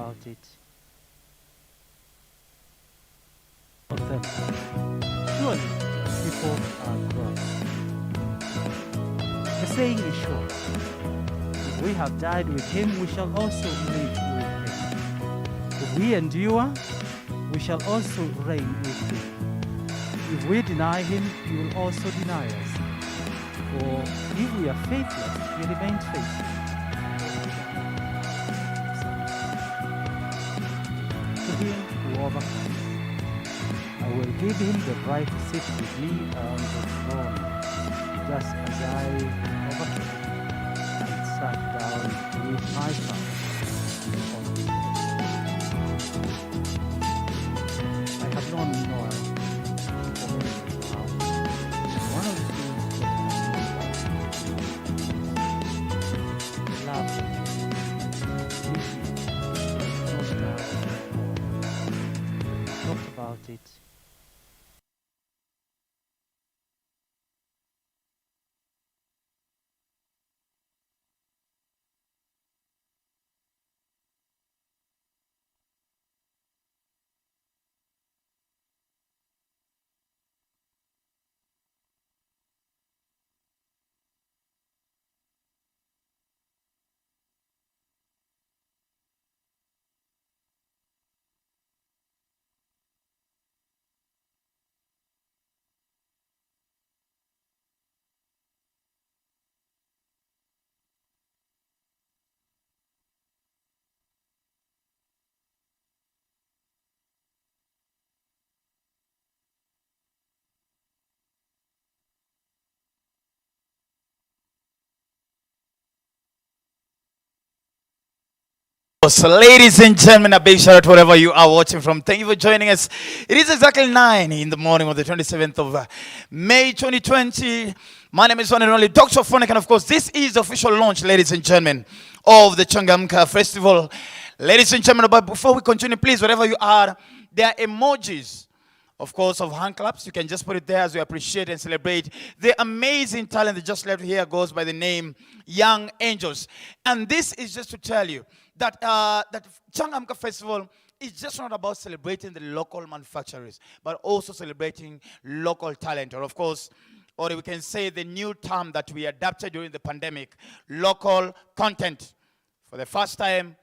about it. Of them. Surely people are cross. The saying is short. If we have died with him, we shall also live with him. If we endure, we shall also reign with him. If we deny him, he will also deny us. For if we are faithless, he remains faithful. To him who overcomes, I will give him the right to sit with me on the throne, just as I overcame and sat down with my Father on the throne. I have known Noah for many years now. One of the things that I know about love him, miss him, talked about it. So, ladies and gentlemen, a big shout out to wherever you are watching from. Thank you for joining us. It is exactly 9 in the morning of the 27th of May 2020. My name is one and only Dr. Phonic, and of course, this is the official launch, ladies and gentlemen, of the Changamka Festival. Ladies and gentlemen, but before we continue, please, wherever you are, there are emojis, of course, of hand claps. You can just put it there as we appreciate and celebrate the amazing talent that just left here goes by the name Young Angels. And this is just to tell you that that Changamka Festival is just not about celebrating the local manufacturers, but also celebrating local talent. Or of course, or we can say the new term that we adapted during the pandemic, local content. For the first time,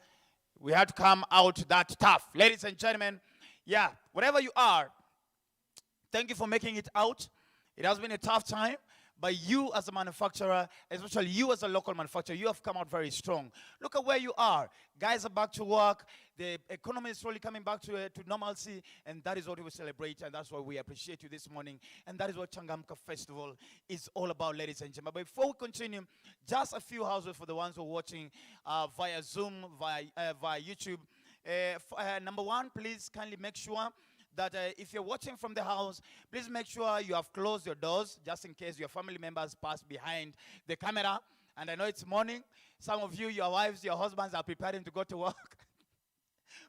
we had to come out that tough. Ladies and gentlemen, yeah, wherever you are, thank you for making it out. It has been a tough time, but you as a manufacturer, especially you as a local manufacturer, you have come out very strong. Look at where you are. Guys are back to work. The economy is slowly coming back to normalcy, and that is what we celebrate, and that's why we appreciate you this morning. And that is what Changamka Festival is all about, ladies and gentlemen. But before we continue, just a few houses for the ones who are watching via Zoom, via YouTube. Number one, please kindly make sure that if you're watching from the house, please make sure you have closed your doors just in case your family members pass behind the camera. And I know it's morning. Some of you, your wives, your husbands are preparing to go to work.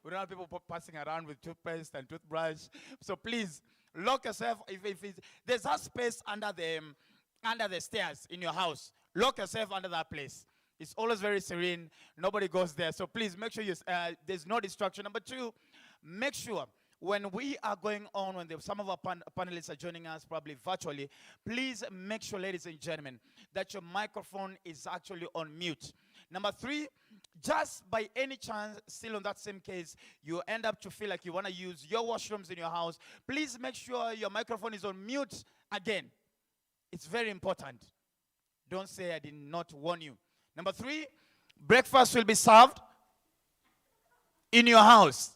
We don't have people passing around with toothpaste and toothbrush. So please, lock yourself. If there's a space under the stairs in your house, lock yourself under that place. It's always very serene. Nobody goes there. So please make sure there's no distraction. Number two, make sure when we are going on, when some of our panelists are joining us probably virtually, please make sure, ladies and gentlemen, that your microphone is actually on mute. Number three, just by any chance, still on that same case, you end up to feel like you want to use your washrooms in your house, please make sure your microphone is on mute again. It's very important. Don't say I did not warn you. Number three, breakfast will be served in your house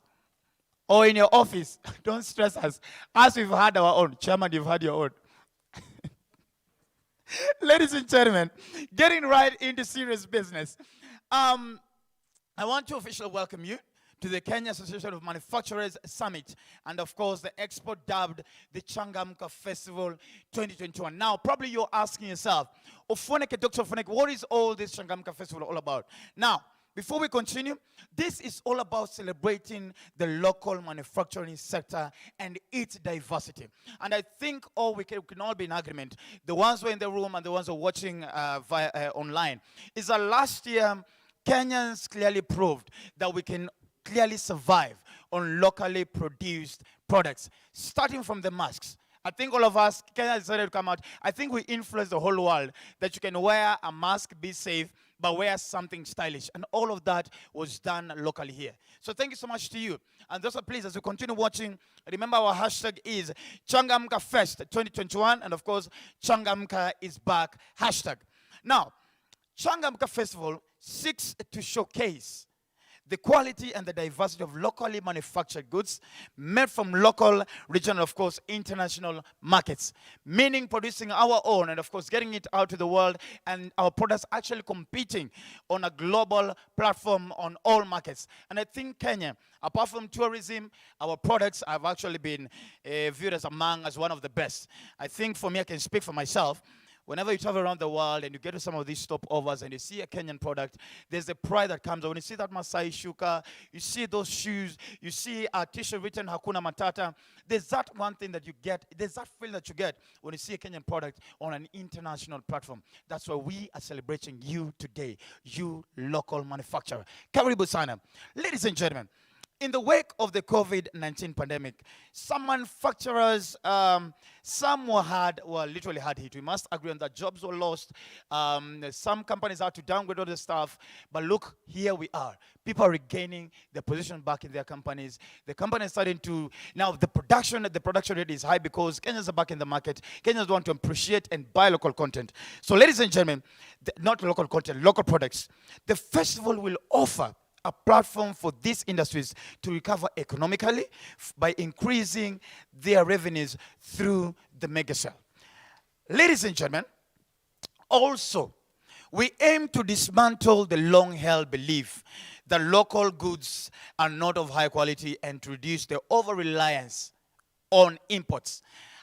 or in your office. Don't stress us. As we've had our own. Chairman, you've had your own. Ladies and gentlemen, getting right into serious business. I want to officially welcome you to the Kenya Association of Manufacturers Summit, and of course the expo dubbed the Changamka Festival 2021. Now, probably you're asking yourself, Ofoneke, Dr. Ofoneke, what is all this Changamka Festival all about? Now, before we continue, this is all about celebrating the local manufacturing sector and its diversity. And I think we can all be in agreement, the ones who are in the room and the ones who are watching via online, is that last year, Kenyans clearly proved that we can clearly survive on locally produced products, starting from the masks. I think all of us, Kenya decided to come out. I think we influenced the whole world that you can wear a mask, be safe, but wear something stylish. And all of that was done locally here. So thank you so much to you. And also, please, as you continue watching, remember our hashtag is Changamka Fest 2021. And of course, Changamka is back hashtag. Now, Changamka Festival seeks to showcase the quality and the diversity of locally manufactured goods made from local, regional, of course, international markets. Meaning producing our own and, of course, getting it out to the world and our products actually competing on a global platform on all markets. And I think Kenya, apart from tourism, our products have actually been viewed as one of the best. I think for me, I can speak for myself. Whenever you travel around the world and you get to some of these stopovers and you see a Kenyan product, there's a pride that comes. When you see that Masai shuka, you see those shoes, you see a t-shirt written Hakuna Matata, there's that one thing that you get, there's that feeling that you get when you see a Kenyan product on an international platform. That's why we are celebrating you today, you local manufacturer. Karibu sana. Ladies and gentlemen, in the wake of the COVID-19 pandemic, some manufacturers, some were literally hard hit. We must agree on that. Jobs were lost. Some companies had to downgrade all the staff. But look, here we are. People are regaining their position back in their companies. The company is starting to, now the production rate is high because Kenyans are back in the market. Kenyans want to appreciate and buy local content. So ladies and gentlemen, not local content, local products. The festival will offer a platform for these industries to recover economically by increasing their revenues through the mega sale. Ladies and gentlemen, also, we aim to dismantle the long-held belief that local goods are not of high quality and to reduce the over-reliance on imports.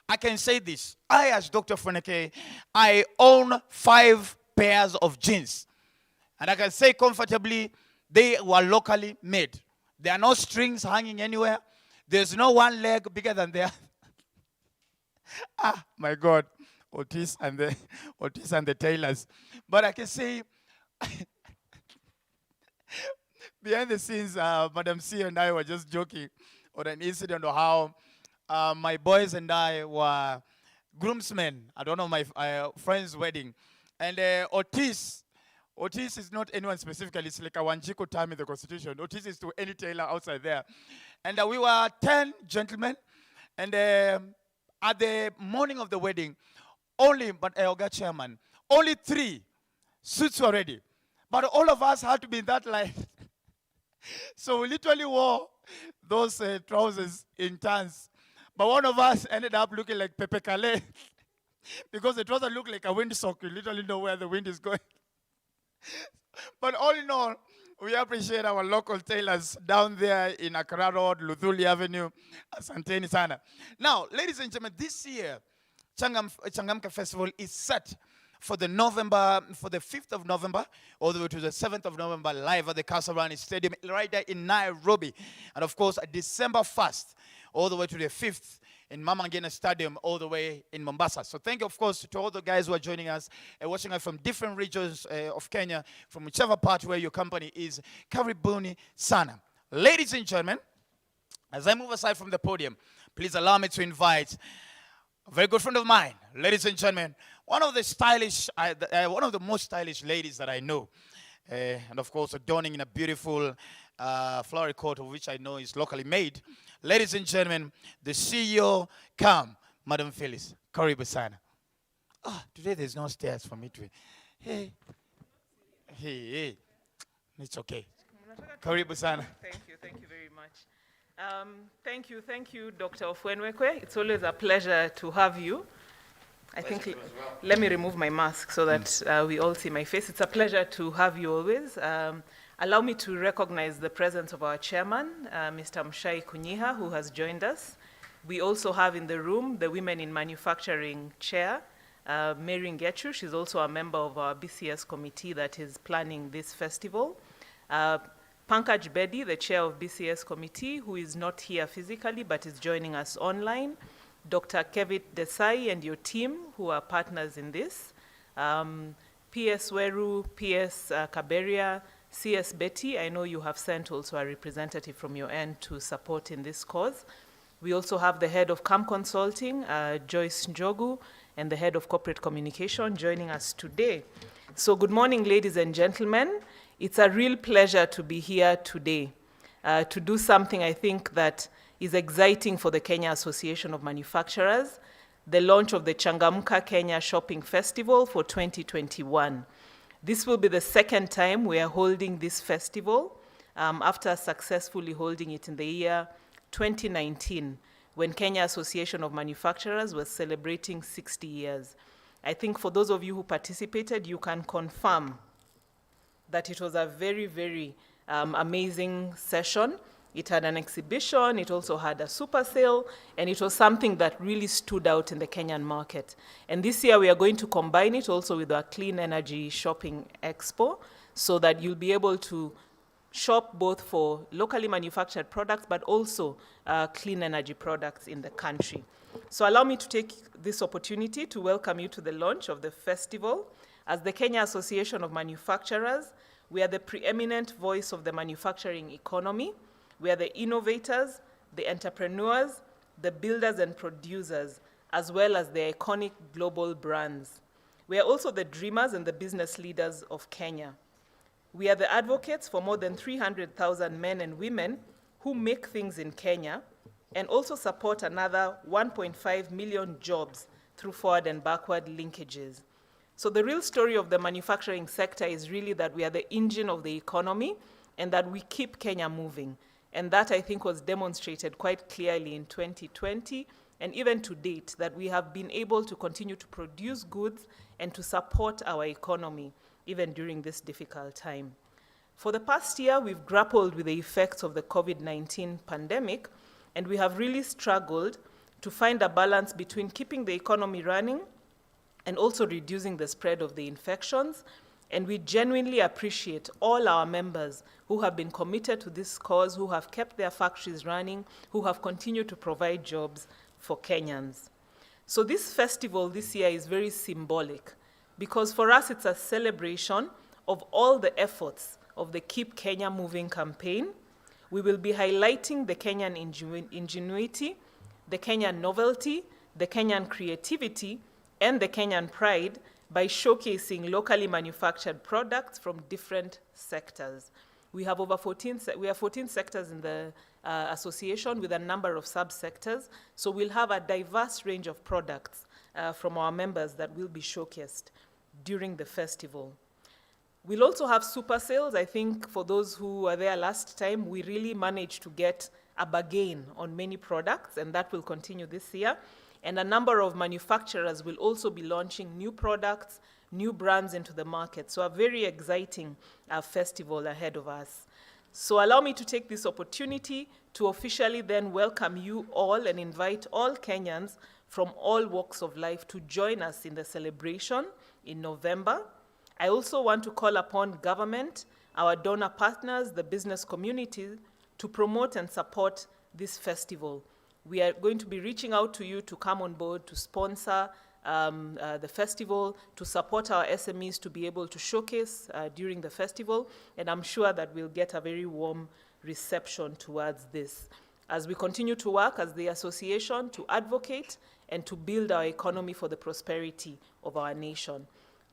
I can say this. I, as Dr. Funeke, I own 5 pairs of jeans. And I can say comfortably, they were locally made. There are no strings hanging anywhere. There's no one leg bigger than the other. Ah, my God. Otis and the tailors. But I can say, behind the scenes, Madam C and I were just joking on an incident of how my boys and I were groomsmen. I don't know, my friend's wedding. And Otis is not anyone specifically. It's like a Wanjiku term in the Constitution. Otis is to any tailor outside there. And we were 10 gentlemen. And at the morning of the wedding, Oga chairman, only 3 suits were ready. But all of us had to be in that line. So we literally wore those trousers in turns. But one of us ended up looking like Pepe Kale because the trouser looked like a windsock. You literally know where the wind is going. But all in all, we appreciate our local tailors down there in Accra Road, Luthuli Avenue, Asanteni Sana. Now, ladies and gentlemen, this year, Changamka Festival is set for the 5th of November, all the way to the 7th of November, live at the Kasarani Stadium, right there in Nairobi. And of course, December 1st, all the way to the 5th, in Mama Ngina Stadium, all the way in Mombasa. So thank you, of course, to all the guys who are joining us, watching us from different regions of Kenya, from whichever part where your company is. Karibuni sana. Ladies and gentlemen, as I move aside from the podium, please allow me to invite a very good friend of mine. Ladies and gentlemen, one of the most stylish ladies that I know. And of course, adorning in a beautiful flowery coat, of which I know is locally made. Ladies and gentlemen, the CEO, Madam Phyllis. Karibu sana. Today there's no stairs for me to. Hey. It's okay. Karibu sana. Thank you very much. Thank you, Dr. Ofwenwekwe. It's always a pleasure to have you. I think, let me remove my mask so that we all see my face. It's a pleasure to have you always. Allow me to recognize the presence of our chairman, Mr. Mshai Kunyiha, who has joined us. We also have in the room the Women in Manufacturing Chair, Mary Ngechu. She's also a member of our BCS committee that is planning this festival. Pankaj Bedi, the chair of BCS committee, who is not here physically but is joining us online. Dr. Kevit Desai and your team, who are partners in this. PS Weru, PS Kaberia, CS Betty, I know you have sent also a representative from your end to support in this cause. We also have the head of CAM Consulting, Joyce Njogu, and the head of corporate communication joining us today. So good morning, ladies and gentlemen. It's a real pleasure to be here today to do something I think that is exciting for the Kenya Association of Manufacturers, the launch of the Changamka Kenya Shopping Festival for 2021. This will be the second time we are holding this festival after successfully holding it in the year 2019, when Kenya Association of Manufacturers was celebrating 60 years. I think for those of you who participated, you can confirm that it was a very, very amazing session. It had an exhibition, it also had a super sale, and it was something that really stood out in the Kenyan market. And this year we are going to combine it also with our Clean Energy Shopping Expo, so that you'll be able to shop both for locally manufactured products, but also clean energy products in the country. So allow me to take this opportunity to welcome you to the launch of the festival. As the Kenya Association of Manufacturers, we are the preeminent voice of the manufacturing economy. We are the innovators, the entrepreneurs, the builders and producers, as well as the iconic global brands. We are also the dreamers and the business leaders of Kenya. We are the advocates for more than 300,000 men and women who make things in Kenya and also support another 1.5 million jobs through forward and backward linkages. So the real story of the manufacturing sector is really that we are the engine of the economy and that we keep Kenya moving. And that, I think, was demonstrated quite clearly in 2020 and even to date, that we have been able to continue to produce goods and to support our economy, even during this difficult time. For the past year, we've grappled with the effects of the COVID-19 pandemic, and we have really struggled to find a balance between keeping the economy running and also reducing the spread of the infections. And we genuinely appreciate all our members who have been committed to this cause, who have kept their factories running, who have continued to provide jobs for Kenyans. So this festival this year is very symbolic, because for us it's a celebration of all the efforts of the Keep Kenya Moving campaign. We will be highlighting the Kenyan ingenuity, the Kenyan novelty, the Kenyan creativity, and the Kenyan pride by showcasing locally manufactured products from different sectors. We have 14 sectors in the association with a number of subsectors, so we'll have a diverse range of products from our members that will be showcased during the festival. We'll also have super sales. I think for those who were there last time, we really managed to get a bargain on many products, and that will continue this year. And a number of manufacturers will also be launching new products, new brands into the market. So a very exciting festival ahead of us. So allow me to take this opportunity to officially then welcome you all and invite all Kenyans from all walks of life to join us in the celebration in November. I also want to call upon government, our donor partners, the business community, to promote and support this festival. We are going to be reaching out to you to come on board to sponsor the festival, to support our SMEs to be able to showcase during the festival, and I'm sure that we'll get a very warm reception towards this as we continue to work as the association to advocate and to build our economy for the prosperity of our nation.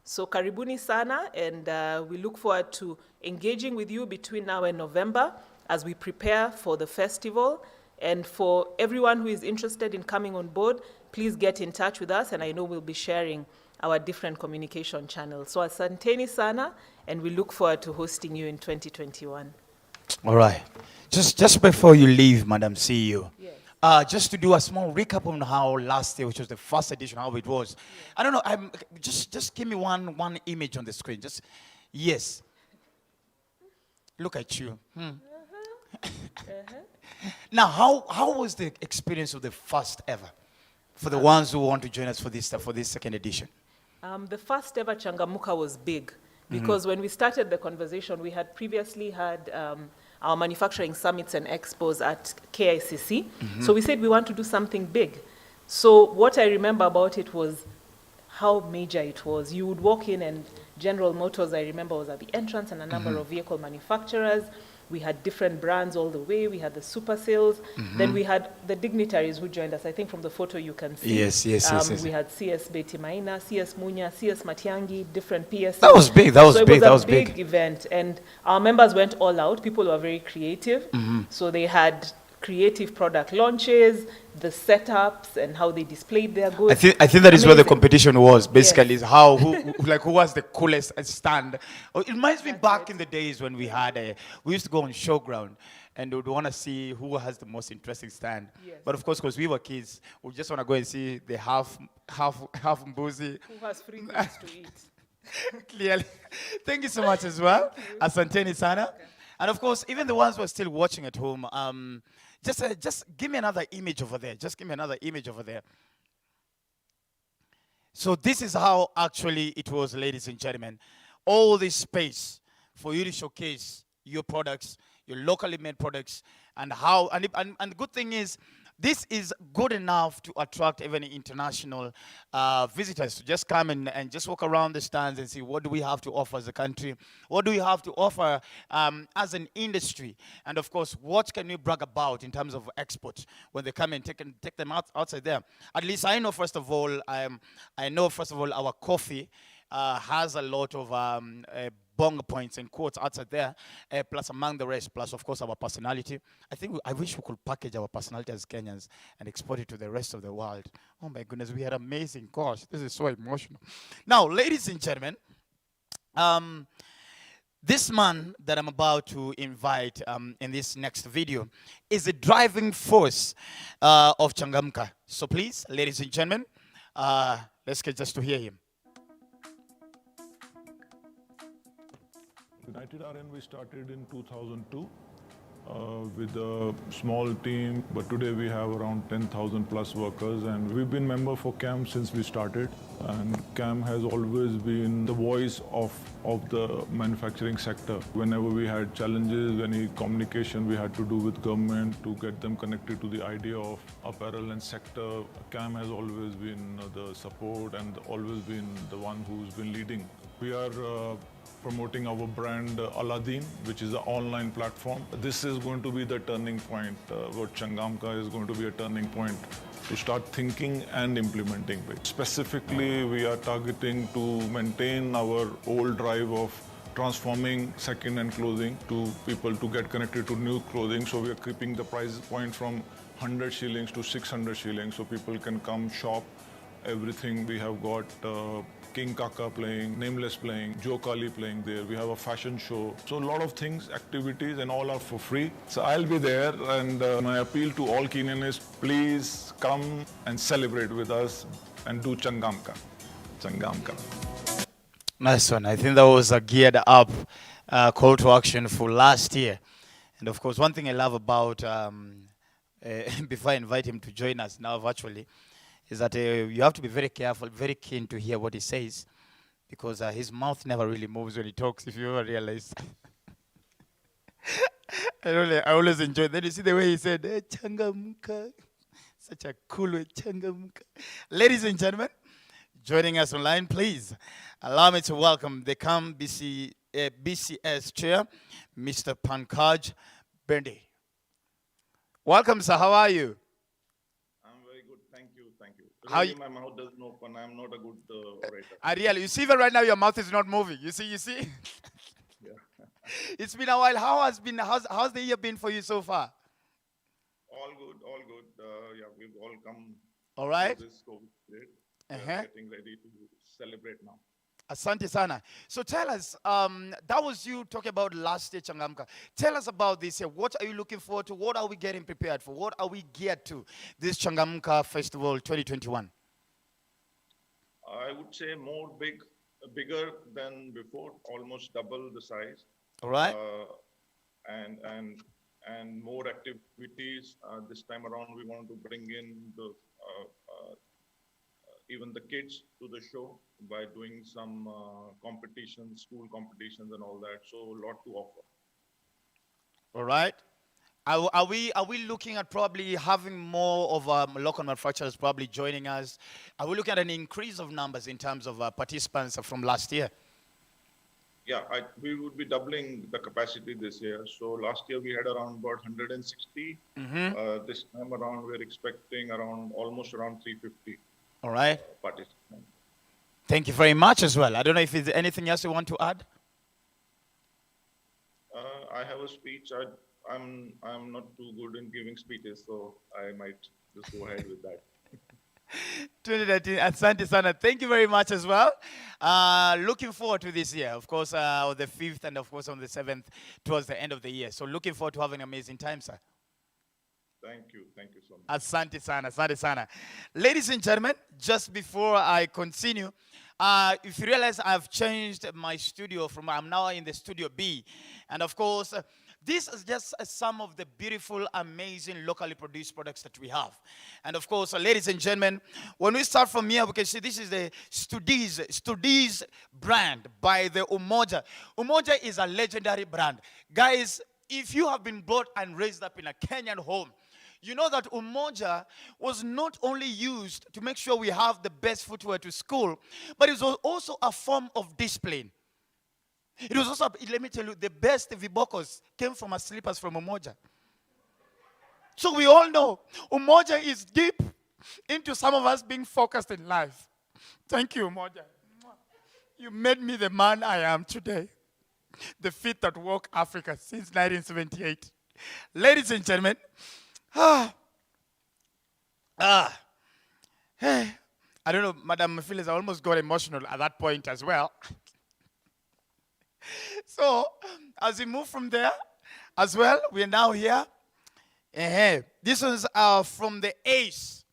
So karibuni sana, and we look forward to engaging with you between now and November as we prepare for the festival. And for everyone who is interested in coming on board, please get in touch with us, and I know we'll be sharing our different communication channels. So asanteni sana, and we look forward to hosting you in 2021. All right. Just before you leave, Madam CEO, Yes. just to do a small recap on how last year, which was the first edition, how it was. I don't know. Just give me one image on the screen. Yes. Look at you. Now, how was the experience of the first ever for the ones who want to join us for this second edition? The first ever Changamka was big because when we started the conversation, we had previously had our manufacturing summits and expos at KICC. So we said we want to do something big. So what I remember about it was how major it was. You would walk in and General Motors, I remember, was at the entrance, and a number of vehicle manufacturers. We had different brands all the way. We had the super sales. Then we had the dignitaries who joined us. I think from the photo you can see. Yes. We had CS Betty Maina, CS Munya, CS Matiangi, different PSs. That was big. So it was a big event. And our members went all out. People were very creative. So they had creative product launches, the setups, and how they displayed their goods. I think that is where the competition was. Basically, Yes. is how who was the coolest stand. Oh, it reminds me back in the days when we used to go on showground, and we would want to see who has the most interesting stand. Yes. But of course, because we were kids, we just want to go and see the half mbuzi. Who has free things to eat. Clearly. Thank you so much as well. Asanteni sana. Okay. And of course, even the ones who are still watching at home, just give me another image over there. Just give me another image over there. So this is how actually it was, ladies and gentlemen. All this space for you to showcase your products, your locally made products, and the good thing is, this is good enough to attract even international visitors to just come and just walk around the stands and see what do we have to offer as a country, what do we have to offer as an industry, and of course, what can we brag about in terms of export when they come and take them outside there. At least I know, first of all, our coffee has a lot of bong points and quotes outside there, plus among the rest, plus of course our personality. I wish we could package our personality as Kenyans and export it to the rest of the world. Oh my goodness, we had amazing. Gosh, this is so emotional. Now, ladies and gentlemen, this man that I'm about to invite in this next video is the driving force of Changamka. So please, ladies and gentlemen, let's get just to hear him. United RN we started in 2002 with a small team, but today we have around 10,000 plus workers, and we've been member for CAM since we started. And CAM has always been the voice of the manufacturing sector. Whenever we had challenges, any communication we had to do with government to get them connected to the idea of apparel and sector, CAM has always been the support and always been the one who's been leading. We are promoting our brand Aladdin, which is an online platform. This is going to be the turning point. What Changamka is going to be a turning point to start thinking and implementing it. Specifically, we are targeting to maintain our old drive of transforming second-hand clothing to people to get connected to new clothing. So we are keeping the price point from 100 shillings to 600 shillings so people can come shop everything. We have got King Kaka playing, Nameless playing, Joe Kali playing there. We have a fashion show. So a lot of things, activities, and all are for free. So I'll be there, and my appeal to all Kenyans is please come and celebrate with us and do Changamka. Changamka. Nice one. I think that was a geared up call to action for last year. And of course, one thing I love about, before I invite him to join us now virtually, is that you have to be very careful, very keen to hear what he says, because his mouth never really moves when he talks, if you ever realize. I always enjoy. Then you see the way he said, Changamka. Such a cool way, Changamka. Ladies and gentlemen, joining us online, please allow me to welcome the CAM BCS Chair, Mr. Pankaj Bende. Welcome, sir. How are you? Really, my mouth doesn't open. I'm not a good orator. Really, you see that right now your mouth is not moving. You see? Yeah. It's been a while. How's the year been for you so far? All good. Yeah, we've all come all right. through this COVID period. Getting ready to celebrate now. Asante sana. So tell us, that was you talking about last year, Changamka. Tell us about this year. What are you looking forward to? What are we getting prepared for? What are we geared to this Changamka Festival 2021? I would say bigger than before, almost double the size. All right. And more activities. This time around, we want to bring in even the kids to the show by doing some competitions, school competitions and all that. So a lot to offer. All right. Are we looking at probably having more of local manufacturers probably joining us? Are we looking at an increase of numbers in terms of participants from last year? Yeah, we would be doubling the capacity this year. So last year we had around about 160. This time around we're expecting almost around 350 All right. participants. Thank you very much as well. I don't know if there's anything else you want to add. I have a speech. I'm not too good in giving speeches, so I might just go ahead with that. 2019, Asante Sana. Thank you very much as well. Looking forward to this year, of course, on the 5th and of course on the 7th towards the end of the year. So looking forward to having an amazing time, sir. Thank you so much. Asante Sana, Asante Sana. Ladies and gentlemen, just before I continue, if you realize I've changed my studio I'm now in the studio B. And of course, this is just some of the beautiful, amazing, locally produced products that we have. And of course, ladies and gentlemen, when we start from here, we can see this is the Studies brand by the Umoja. Umoja is a legendary brand. Guys, if you have been brought and raised up in a Kenyan home, you know that Umoja was not only used to make sure we have the best footwear to school, but it was also a form of discipline. It was also, let me tell you, the best vibokos came from our slippers from Umoja. So we all know Umoja is deep into some of us being focused in life. Thank you, Umoja. You made me the man I am today. The feet that walk Africa since 1978. Ladies and gentlemen, hey, I don't know, Madam Phyllis, I almost got emotional at that point as well. So, as we move from there, as well, we are now here. This one's from the ACE.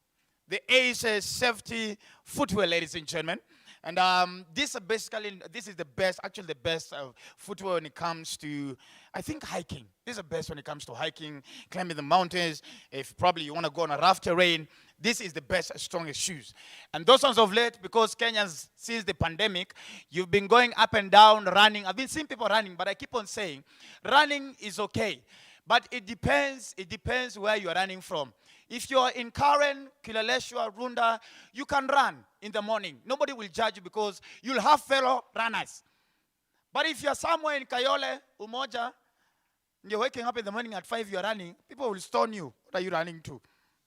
The ACE safety footwear, ladies and gentlemen. And this is the best, actually the best footwear when it comes to, I think, hiking. This is the best when it comes to hiking, climbing the mountains. If probably you want to go on a rough terrain, this is the best, strongest shoes. And those ones of late, because Kenyans, since the pandemic, you've been going up and down, running. I've been seeing people running, but I keep on saying, running is okay. But it depends where you're running from. If you're in Karen, Kilaleshwa, Runda, you can run in the morning. Nobody will judge you because you'll have fellow runners. But if you're somewhere in Kayole, Umoja, and you're waking up in the morning at 5, you're running, people will stone you. What are you running to?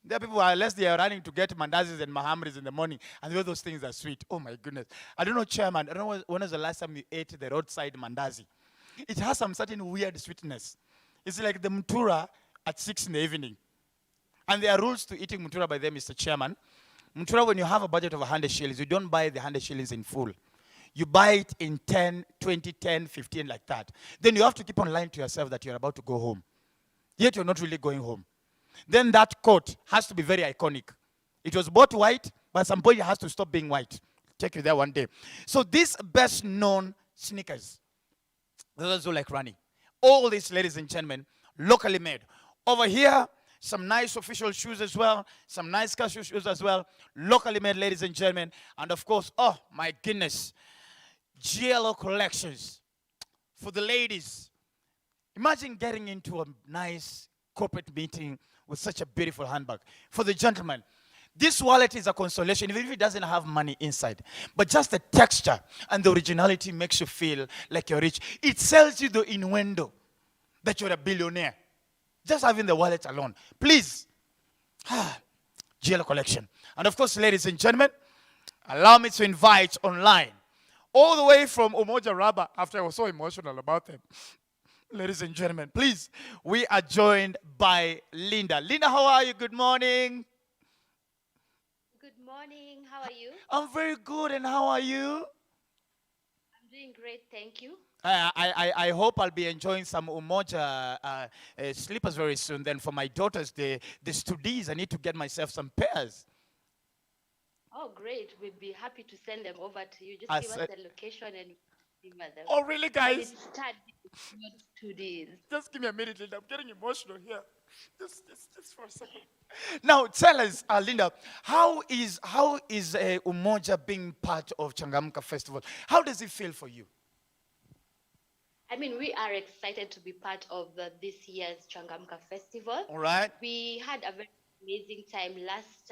There are people, unless they are running to get mandazis and mahamris in the morning, and all those things are sweet. Oh my goodness. I don't know, Chairman, I don't know when was the last time you ate the roadside mandazi. It has some certain weird sweetness. It's like the mtura at 6 in the evening. And there are rules to eating mutura by them, Mr. Chairman. Mutura, when you have a budget of 100 shillings, you don't buy the 100 shillings in full. You buy it in 10, 20, 10, 15, like that. Then you have to keep on lying to yourself that you're about to go home. Yet you're not really going home. Then that coat has to be very iconic. It was bought white, but at some point it has to stop being white. Take you there one day. So these best known sneakers, those who like running. All these, ladies and gentlemen, locally made. Over here, some nice official shoes as well, some nice casual shoes as well, locally made, ladies and gentlemen. And of course, oh my goodness, GLO collections for the ladies. Imagine getting into a nice corporate meeting with such a beautiful handbag. For the gentleman, this wallet is a consolation, even if it doesn't have money inside. But just the texture and the originality makes you feel like you're rich. It sells you the innuendo that you're a billionaire. Just having the wallet alone. Please. GL collection. And of course, ladies and gentlemen, allow me to invite online, all the way from Umoja Raba, after I was so emotional about them. Ladies and gentlemen, please, we are joined by Linda. Linda, how are you? Good morning. Good morning. How are you? I'm very good, and how are you? I'm doing great, thank you. I hope I'll be enjoying some Umoja slippers very soon. Then for my daughters, the studies, I need to get myself some pairs. Oh, great. We'd be happy to send them over to you. Just I give us said- the location and deliver them. Oh, really, But guys? it's studies, not 2 days. Just give me a minute, Linda. I'm getting emotional here. Just for a second. Now, tell us, Linda, how is Umoja being part of Changamka Festival? How does it feel for you? I mean, we are excited to be part of this year's Changamka Festival. All right. We had a very amazing time last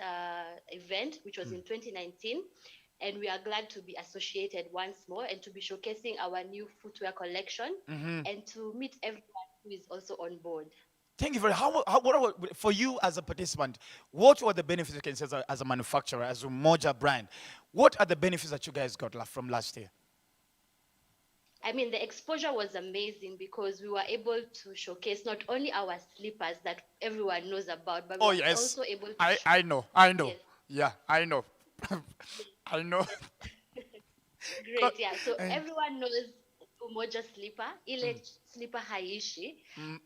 event, which was in 2019, and we are glad to be associated once more and to be showcasing our new footwear collection and to meet everyone who is also on board. Thank you very. What for you as a participant? What were the benefits you can say as a manufacturer, as a Moja brand? What are the benefits that you guys got from last year? I mean, the exposure was amazing because we were able to showcase not only our slippers that everyone knows about, but we Oh were yes, also able to I know, I know. yes, Yeah, I know, I know. great, yeah. So everyone knows Umoja slipper, ile slipper haishi,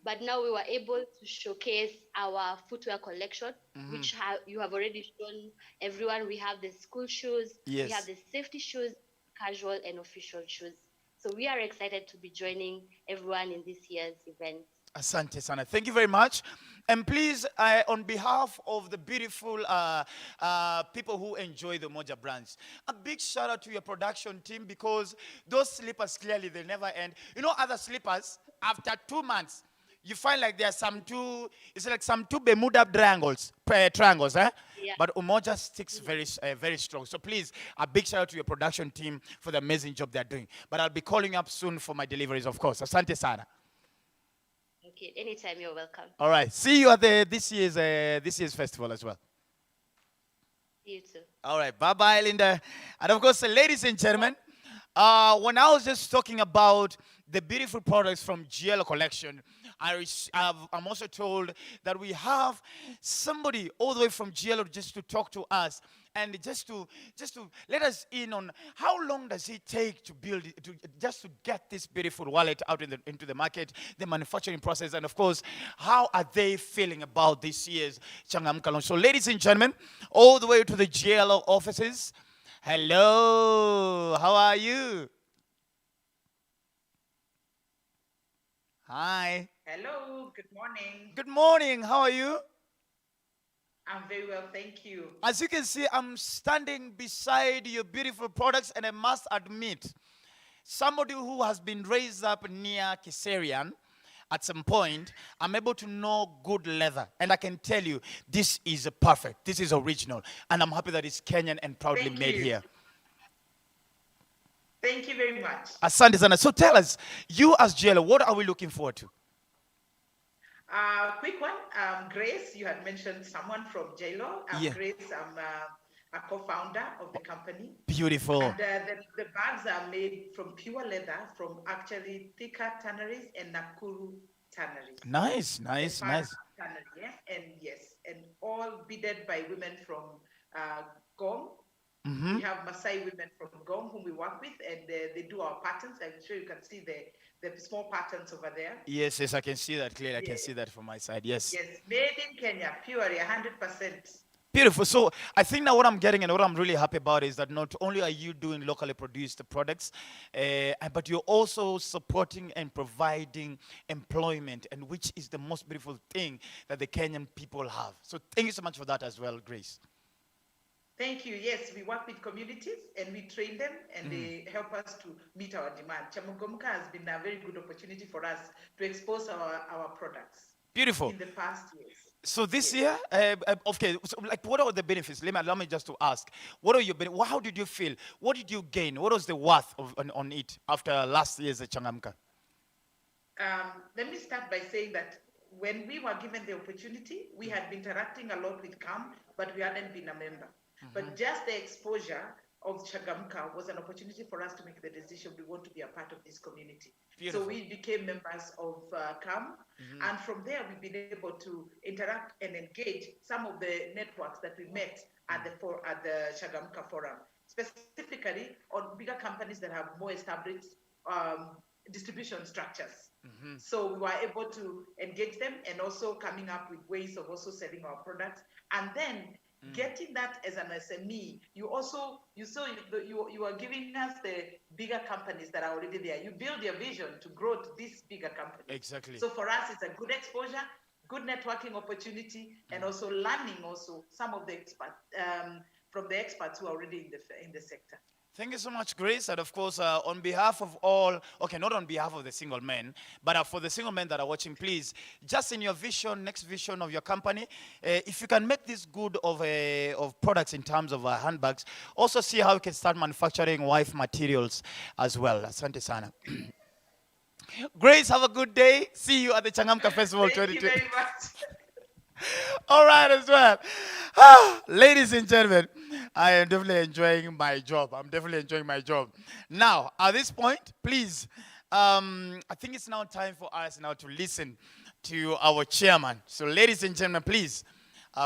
but now we were able to showcase our footwear collection, which you have already shown everyone. We have the school shoes, we have Yes. the safety shoes, casual and official shoes. So we are excited to be joining everyone in this year's event. Asante sana. Thank you very much. And please, on behalf of the beautiful people who enjoy the Moja brands, a big shout out to your production team because those slippers clearly they never end. You know, other slippers after 2 months, you find like there are it's like some two Bermuda triangles, eh? Yeah. But Umoja sticks very strong. So please, a big shout out to your production team for the amazing job they're doing. But I'll be calling up soon for my deliveries, of course. Asante sana. Okay, anytime you're welcome. All right. See you at this year's festival as well. See you too. All right. Bye bye, Linda. And of course, ladies and gentlemen, when I was just talking about the beautiful products from GL Collection, I'm also told that we have somebody all the way from GL just to talk to us and just to let us in on how long does it take to build just to get this beautiful wallet out into the market, the manufacturing process, and of course, how are they feeling about this year's Changamka launch? So, ladies and gentlemen, all the way to the GL offices. Hello, how are you? Hi. Hello, good morning. Good morning, how are you? I'm very well, thank you. As you can see, I'm standing beside your beautiful products, and I must admit, somebody who has been raised up near Kiserian, at some point, I'm able to know good leather. And I can tell you, this is perfect. This is original. And I'm happy that it's Kenyan and proudly Thank made you. here. Thank you very much. Asante sana. So tell us, you as JLO, what are we looking forward to? Quick one, Grace, you had mentioned someone from JLO. Yeah. Grace, I'm a co-founder of the company. Beautiful. And the bags are made from pure leather from actually Thika tanneries and Nakuru tanneries. Nice, nice, nice. Tannery, yeah? And yes, and all beaded by women from Gom. We have Maasai women from Gom whom we work with, and they do our patterns. I'm sure you can see the small patterns over there. Yes, yes, I can see that clearly. I can see that from my side. Yes. Yes, made in Kenya, pure, 100%. Beautiful. So I think now what I'm getting and what I'm really happy about is that not only are you doing locally produced products, but you're also supporting and providing employment, and which is the most beautiful thing that the Kenyan people have. So thank you so much for that as well, Grace. Thank you. Yes, we work with communities and we train them and they help us to meet our demand. Changamka has been a very good opportunity for us to expose our products. Beautiful. In the past years. So this year, okay, so like what are the benefits? Allow me just to ask, what are your benefits? How did you feel? What did you gain? What was the worth on it after last year's Changamka? Let me start by saying that when we were given the opportunity, we had been interacting a lot with CAM, but we hadn't been a member. But just the exposure of Changamka was an opportunity for us to make the decision we want to be a part of this community. Beautiful. So we became members of CAM, and from there we've been able to interact and engage some of the networks that we met at the Changamka forum, specifically on bigger companies that have more established distribution structures. So we were able to engage them and also coming up with ways of also selling our products, and then getting that as an SME, you are giving us the bigger companies that are already there. You build your vision to grow to these bigger companies. Exactly. So for us, it's a good exposure, good networking opportunity, and also learning also some of the from the experts who are already in the sector. Thank you so much, Grace. And of course, on behalf of all, okay, not on behalf of the single men, but for the single men that are watching, please, just in your vision, next vision of your company, if you can make this good of products in terms of handbags, also see how you can start manufacturing wife materials as well. Asante sana. Grace, have a good day. See you at the Changamka Festival Thank you 2020. very much. All right, as well. Ladies and gentlemen, I am definitely enjoying my job. I'm definitely enjoying my job. Now, at this point, please, I think it's now time for us now to listen to our chairman. So, ladies and gentlemen, please,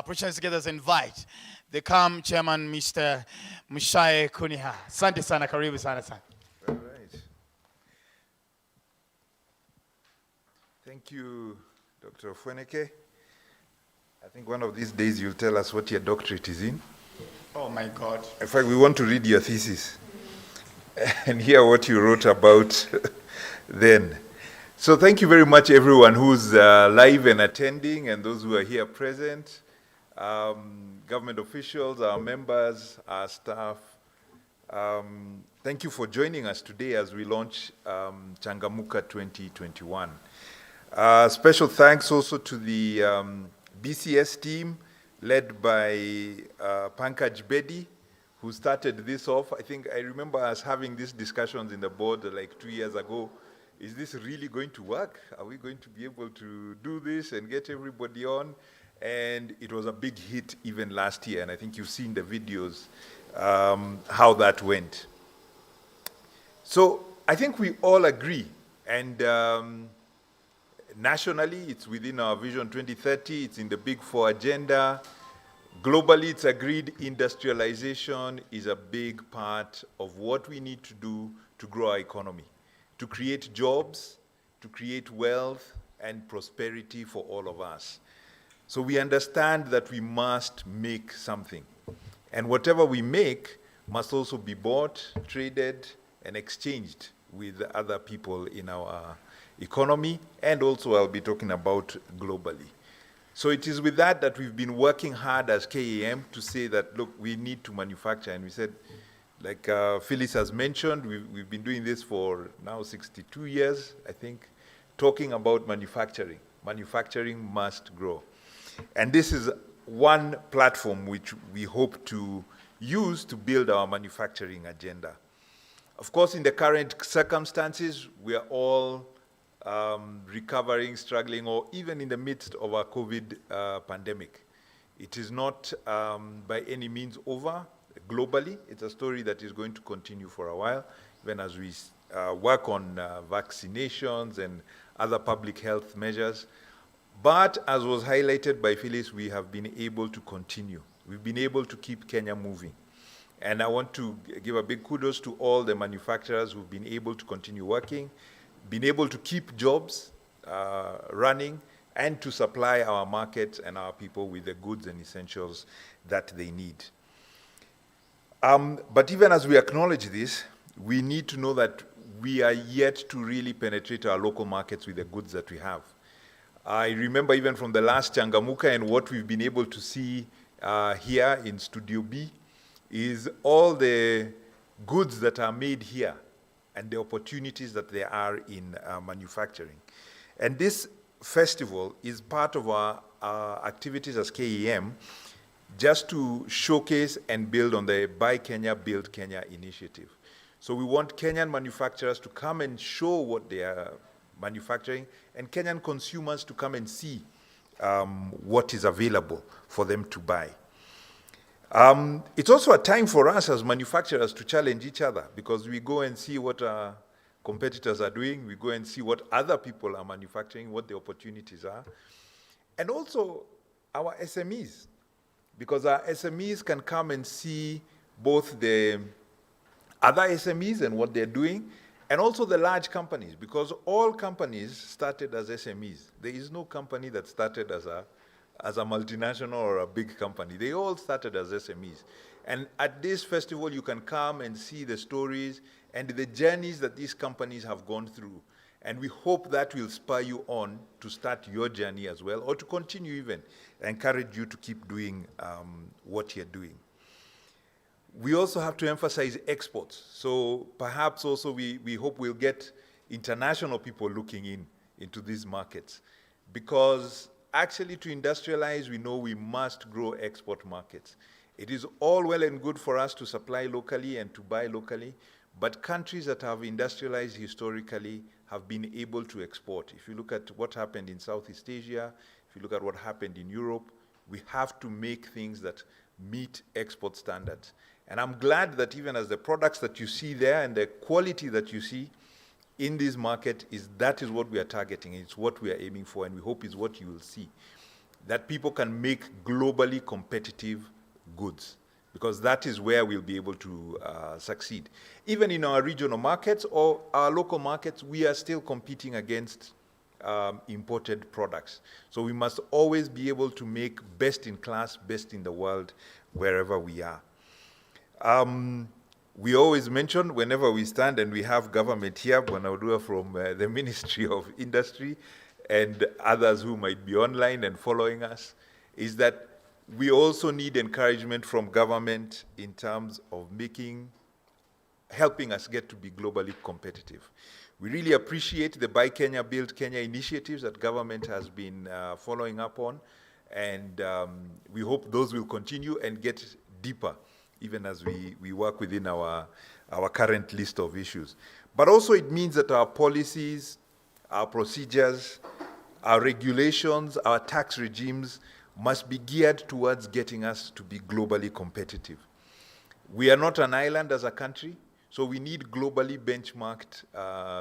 put your hands together as invite the CAM chairman, Mr. Mushae Kuniha. Asante sana, karibu sana sana. All right. Thank you, Dr. Fweneke. I think one of these days you'll tell us what your doctorate is in. Oh my God. In fact, we want to read your thesis and hear what you wrote about then. So thank you very much, everyone who's live and attending, and those who are here present, government officials, our members, our staff. Thank you for joining us today as we launch Changamka 2021. Special thanks also to the BCS team led by Pankaj Bedi, who started this off. I think I remember us having these discussions in the board like 2 years ago. Is this really going to work? Are we going to be able to do this and get everybody on? And it was a big hit even last year, and I think you've seen the videos, how that went. So I think we all agree, and nationally, it's within our Vision 2030, it's in the Big Four agenda. Globally, it's agreed industrialization is a big part of what we need to do to grow our economy, to create jobs, to create wealth and prosperity for all of us. So we understand that we must make something. And whatever we make must also be bought, traded, and exchanged with other people in our economy, and also I'll be talking about globally. So it is with that that we've been working hard as KAM to say that, look, we need to manufacture. And we said, like Phyllis has mentioned, we've been doing this for now 62 years, I think, talking about manufacturing. Manufacturing must grow. And this is one platform which we hope to use to build our manufacturing agenda. Of course, in the current circumstances, we are all recovering, struggling, or even in the midst of a COVID pandemic. It is not by any means over globally. It's a story that is going to continue for a while, even as we work on vaccinations and other public health measures. But as was highlighted by Phyllis, we have been able to continue. We've been able to keep Kenya moving. And I want to give a big kudos to all the manufacturers who've been able to continue working, been able to keep jobs running, and to supply our markets and our people with the goods and essentials that they need. But even as we acknowledge this, we need to know that we are yet to really penetrate our local markets with the goods that we have. I remember even from the last Changamka and what we've been able to see here in Studio B is all the goods that are made here and the opportunities that there are in manufacturing. And this festival is part of our activities as KEM, just to showcase and build on the Buy Kenya, Build Kenya initiative. So we want Kenyan manufacturers to come and show what they are manufacturing, and Kenyan consumers to come and see what is available for them to buy. It's also a time for us as manufacturers to challenge each other, because we go and see what our competitors are doing, we go and see what other people are manufacturing, what the opportunities are, and also our SMEs, because our SMEs can come and see both the other SMEs and what they're doing, and also the large companies, because all companies started as SMEs. There is no company that started as a multinational or a big company. They all started as SMEs. And at this festival, you can come and see the stories and the journeys that these companies have gone through. And we hope that will spur you on to start your journey as well, or to continue even, encourage you to keep doing what you're doing. We also have to emphasize exports. So perhaps also we hope we'll get international people looking into these markets, because actually to industrialize, we know we must grow export markets. It is all well and good for us to supply locally and to buy locally, but countries that have industrialized historically have been able to export. If you look at what happened in Southeast Asia, if you look at what happened in Europe, we have to make things that meet export standards. And I'm glad that even as the products that you see there and the quality that you see in this market, that is what we are targeting. It's what we are aiming for, and we hope is what you will see. That people can make globally competitive goods, because that is where we'll be able to succeed. Even in our regional markets or our local markets, we are still competing against imported products. So we must always be able to make best in class, best in the world, wherever we are. We always mention whenever we stand, and we have government here, Bwana from the Ministry of Industry and others who might be online and following us, is that we also need encouragement from government in terms of helping us get to be globally competitive. We really appreciate the Buy Kenya, Build Kenya initiatives that government has been following up on, and we hope those will continue and get deeper, even as we work within our current list of issues. But also it means that our policies, our procedures, our regulations, our tax regimes must be geared towards getting us to be globally competitive. We are not an island as a country, so we need globally benchmarked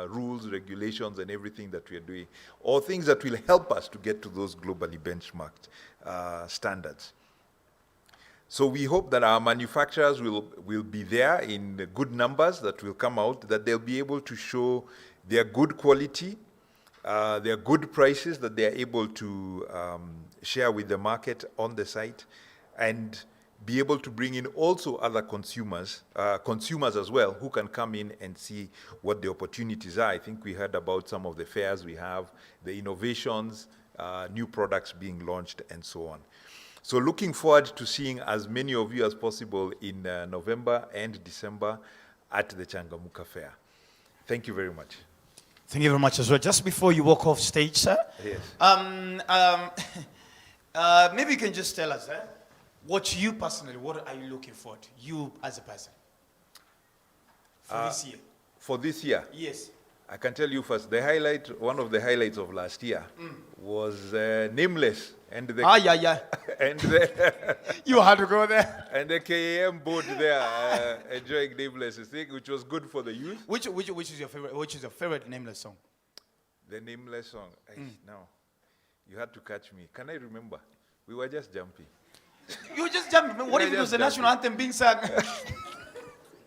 rules, regulations, and everything that we are doing, or things that will help us to get to those globally benchmarked standards. So we hope that our manufacturers will be there in the good numbers that will come out, that they'll be able to show their good quality, their good prices that they are able to share with the market on the site, and be able to bring in also other consumers as well, who can come in and see what the opportunities are. I think we heard about some of the fairs we have, the innovations, new products being launched, and so on. So looking forward to seeing as many of you as possible in November and December at the Changamka Fair. Thank you very much. Thank you very much as well. Just before you walk off stage, sir, Yes. Maybe you can just tell us, what you personally, what are you looking forward to, you as a person, for this year? For this year, Yes. I can tell you first, one of the highlights of last year was Nameless. And the, Yeah. and the, You had to go there. and the KAM board there enjoying Nameless, which was good for the youth. Which is your favorite? Which is your favorite Nameless song? The Nameless song. Now, you had to catch me. Can I remember? We were just jumping. You just jumped. What if it was the national anthem being sung?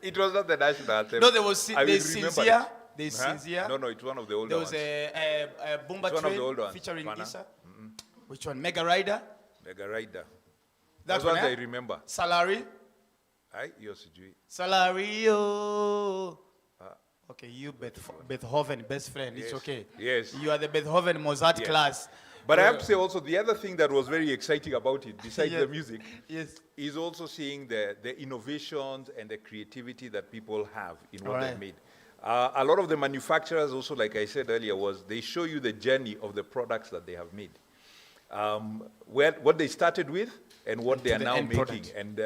It was not the national anthem. No, there was I will there's remember Sincere. it. There's Huh? Sincere. No, it's one of the older There was ones. a Boomba It's one of the Train old ones. featuring Pana. Issa. Which one? Mega Rider. Mega Rider. That That's one, what eh? I remember. Salary. Yo sijui. Salario. Okay, you Beethoven, best friend. It's Yes. okay. Yes. You are the Beethoven Mozart Yes. class. But I have to say also, the other thing that was very exciting about it, besides Yes. the music, Yes. is also seeing the innovations and the creativity that people have in what Right. they've made. A lot of the manufacturers also, like I said earlier, they show you the journey of the products that they have made. What they started with and what they are the now end making. product. And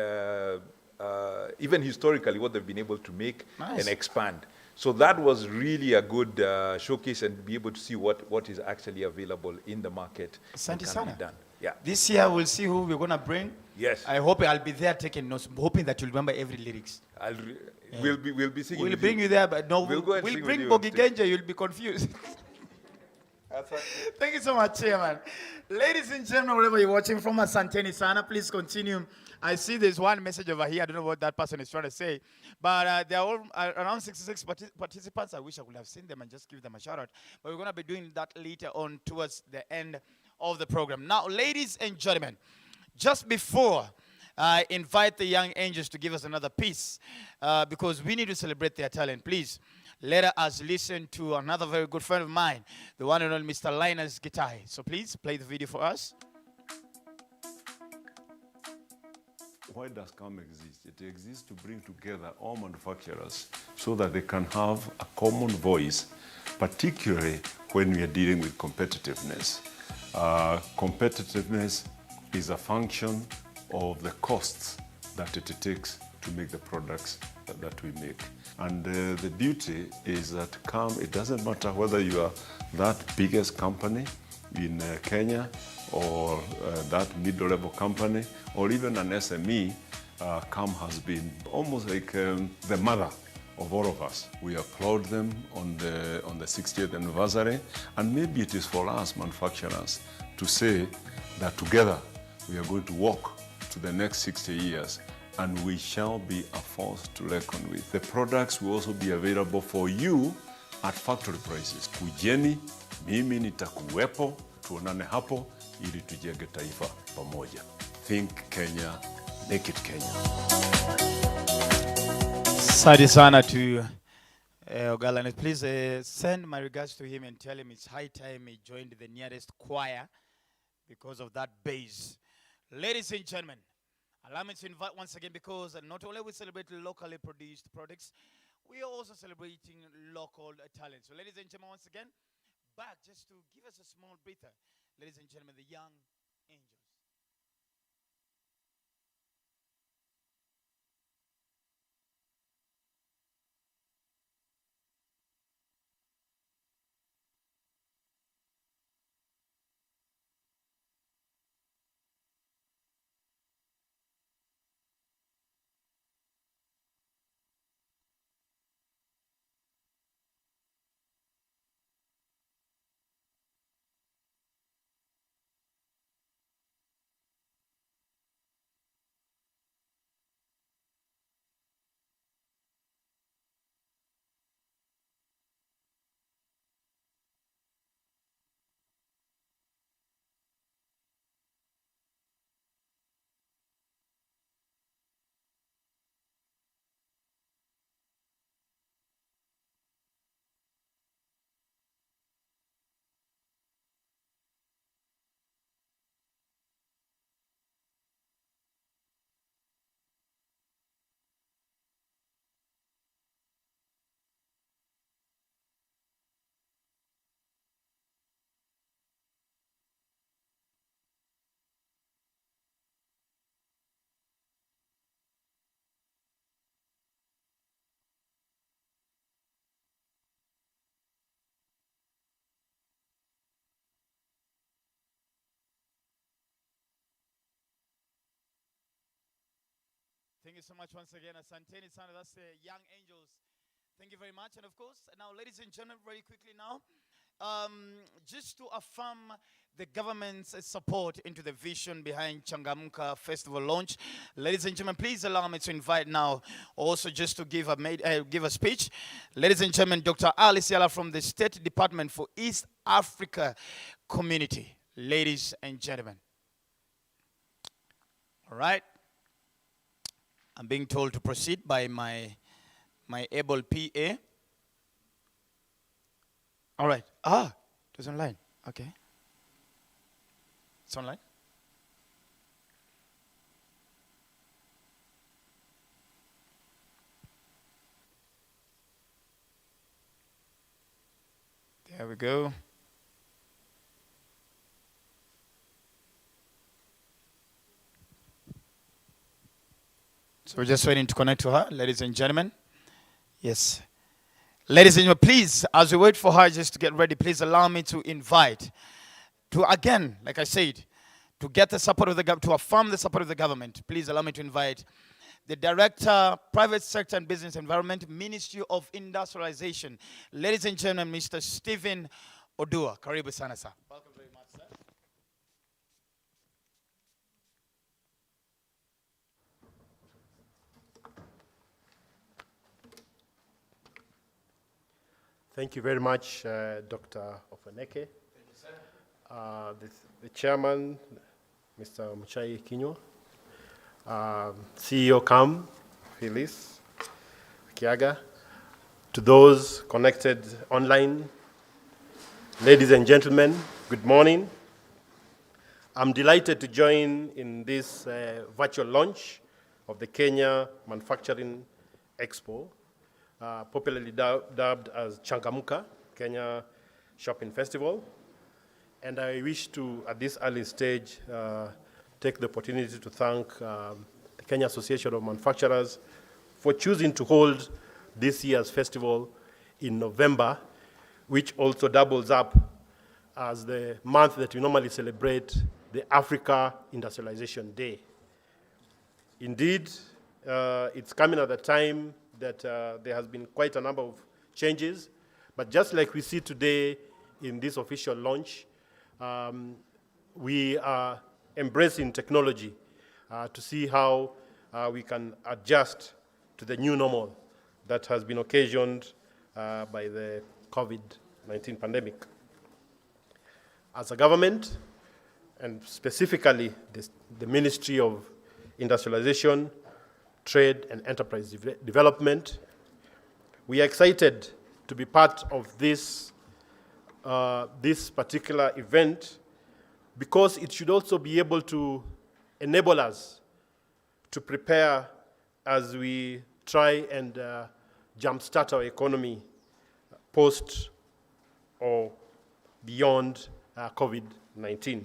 even historically, what they've been able to make Nice. and expand. So that was really a good showcase, and be able to see what is actually available in the market and Asante can sana. be done. Yeah. This year we'll see who we're gonna bring. Yes. I hope I'll be there taking notes, hoping that you'll remember every lyrics. We'll be singing. We'll with bring you there, but no, We'll go and we'll sing with bring you Bogi on stage. Genja. You'll be confused. Thank you so much, Chairman. Ladies and gentlemen, wherever you're watching from, Asanteni Sana, please continue. I see there's one message over here. I don't know what that person is trying to say. But there are all, around 66 participants. I wish I could have seen them and just give them a shout out. But we're going to be doing that later on towards the end of the program. Now, ladies and gentlemen, just before I invite the young angels to give us another piece, because we need to celebrate their talent, please. Let us listen to another very good friend of mine, the one and only Mr. Linus Gitai. So please play the video for us. Why does CAM exist? It exists to bring together all manufacturers so that they can have a common voice, particularly when we are dealing with competitiveness. Competitiveness is a function of the costs that it takes to make the products that we make. And the beauty is that CAM, it doesn't matter whether you are that biggest company in Kenya or that middle-level company or even an SME, CAM has been almost like the mother of all of us. We applaud them on the 60th anniversary, and maybe it is for us manufacturers to say that together we are going to walk to the next 60 years and we shall be a force to reckon with. The products will also be available for you at factory prices. Kujeni, mimi nitakuwepo, tuonane hapo ili tujenge taifa pamoja. Think Kenya, make it Kenya. Asante sana to Ogalane. Please send my regards to him and tell him it's high time he joined the nearest choir because of that bass. Ladies and gentlemen, allow me to invite once again, because not only we celebrate locally produced products, we are also celebrating local talent. So ladies and gentlemen, once again, back just to give us a small breather. Ladies and gentlemen, the young angels. Thank you so much once again. Asanteni sana. That's the young angels. Thank you very much. And of course, now, ladies and gentlemen, very quickly now, just to affirm the government's support into the vision behind Changamka Festival launch, ladies and gentlemen, please allow me to invite now, also just to give a speech. Ladies and gentlemen, Dr. Alice Yala from the State Department for East Africa Community. Ladies and gentlemen. All right. I'm being told to proceed by my able PA. All right. It's online. Okay. It's online. There we go. So we're just waiting to connect to her, ladies and gentlemen. Yes. Ladies and gentlemen, please, as we wait for her just to get ready, please allow me to invite, to again, like I said, to get the support of the government, to affirm the support of the government, please allow me to invite the Director, Private Sector and Business Environment, Ministry of Industrialization. Ladies and gentlemen, Mr. Stephen Odua. Karibu sana, sir. Welcome very much, sir. Thank you very much, Dr. Ofweneke. Thank you, sir. The chairman, Mr. Muchai Kinyo, CEO CAM, Phyllis Kiaga, to those connected online, ladies and gentlemen, good morning. I'm delighted to join in this virtual launch of the Kenya Manufacturing Expo, popularly dubbed as Changamka, Kenya Shopping Festival. And I wish to, at this early stage, take the opportunity to thank the Kenya Association of Manufacturers for choosing to hold this year's festival in November, which also doubles up as the month that we normally celebrate the Africa Industrialization Day. Indeed, it's coming at a time that there has been quite a number of changes, but just like we see today in this official launch, we are embracing technology to see how we can adjust to the new normal that has been occasioned by the COVID-19 pandemic. As a government, and specifically the Ministry of Industrialization, Trade and Enterprise Development, we are excited to be part of this particular event because it should also be able to enable us to prepare as we try and jumpstart our economy post or beyond COVID-19.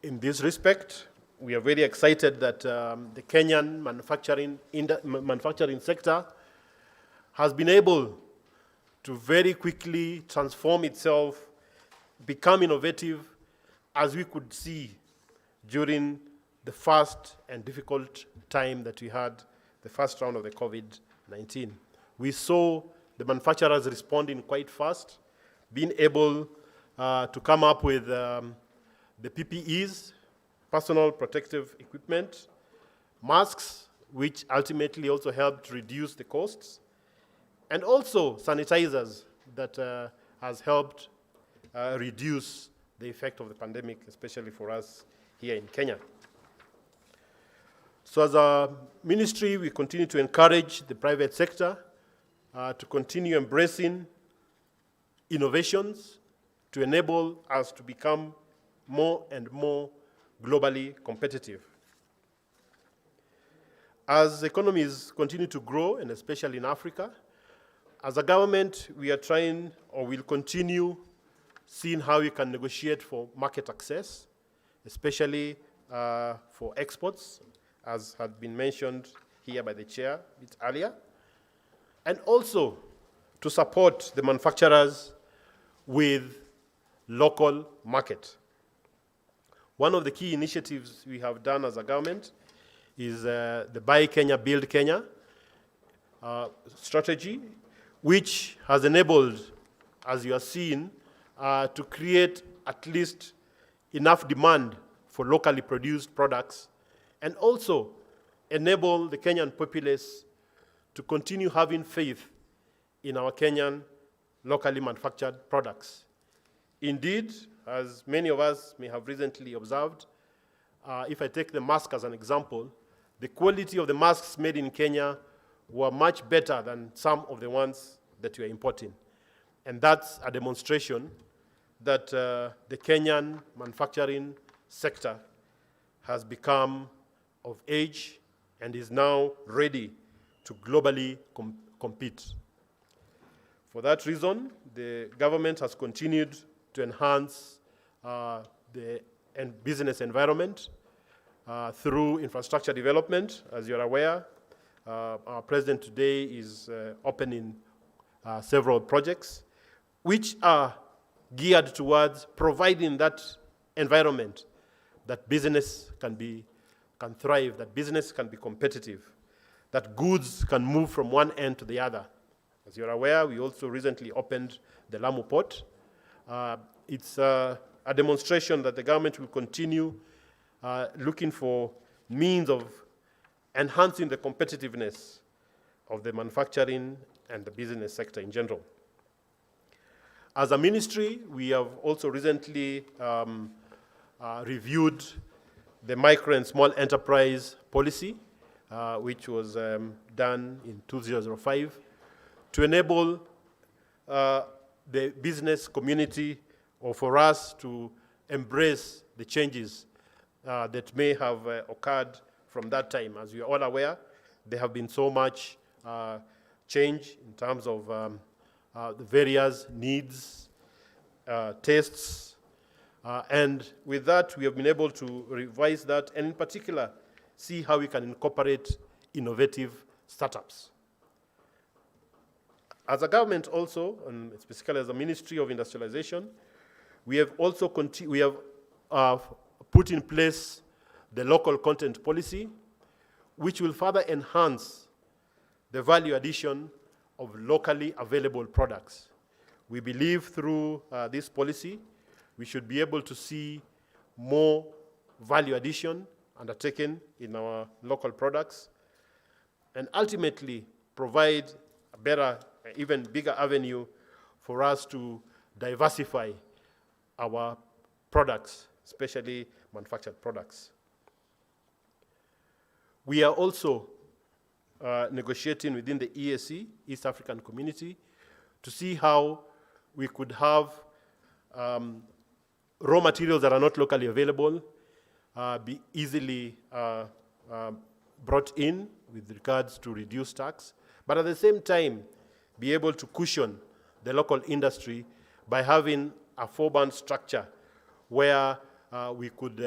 In this respect, we are very excited that the Kenyan manufacturing sector has been able to very quickly transform itself, become innovative, as we could see during the first and difficult time that we had, the first round of the COVID-19. We saw the manufacturers responding quite fast, being able to come up with the PPEs, personal protective equipment, masks, which ultimately also helped reduce the costs, and also sanitizers that has helped reduce the effect of the pandemic, especially for us here in Kenya. So as a ministry, we continue to encourage the private sector to continue embracing innovations to enable us to become more and more globally competitive. As economies continue to grow, and especially in Africa, as a government, we are trying, or will continue, seeing how we can negotiate for market access, especially for exports, as had been mentioned here by the chair a bit earlier, and also to support the manufacturers with local market. One of the key initiatives we have done as a government is the Buy Kenya, Build Kenya strategy, which has enabled, as you are seeing, to create at least enough demand for locally produced products and also enable the Kenyan populace to continue having faith in our Kenyan locally manufactured products. Indeed, as many of us may have recently observed, if I take the mask as an example, the quality of the masks made in Kenya were much better than some of the ones that we are importing. And that's a demonstration that the Kenyan manufacturing sector has become of age and is now ready to globally compete. For that reason, the government has continued to enhance the business environment through infrastructure development. As you're aware, our president today is opening several projects which are geared towards providing that environment that business can thrive, that business can be competitive, that goods can move from one end to the other. As you're aware, we also recently opened the Lamu port. It's a demonstration that the government will continue looking for means of enhancing the competitiveness of the manufacturing and the business sector in general. As a ministry, we have also recently reviewed the micro and small enterprise policy, which was done in 2005, to enable the business community or for us to embrace the changes that may have occurred from that time. As you are all aware, there have been so much change in terms of the various needs, tastes, and with that, we have been able to revise that, and in particular, see how we can incorporate innovative startups. As a government also, and specifically as a Ministry of Industrialization, we have also put in place the local content policy, which will further enhance the value addition of locally available products. We believe through this policy, we should be able to see more value addition undertaken in our local products, and ultimately provide a better, even bigger avenue for us to diversify our products, especially manufactured products. We are also negotiating within the EAC, East African Community, to see how we could have raw materials that are not locally available be easily brought in with regards to reduced tax, but at the same time be able to cushion the local industry by having a four-band structure where we could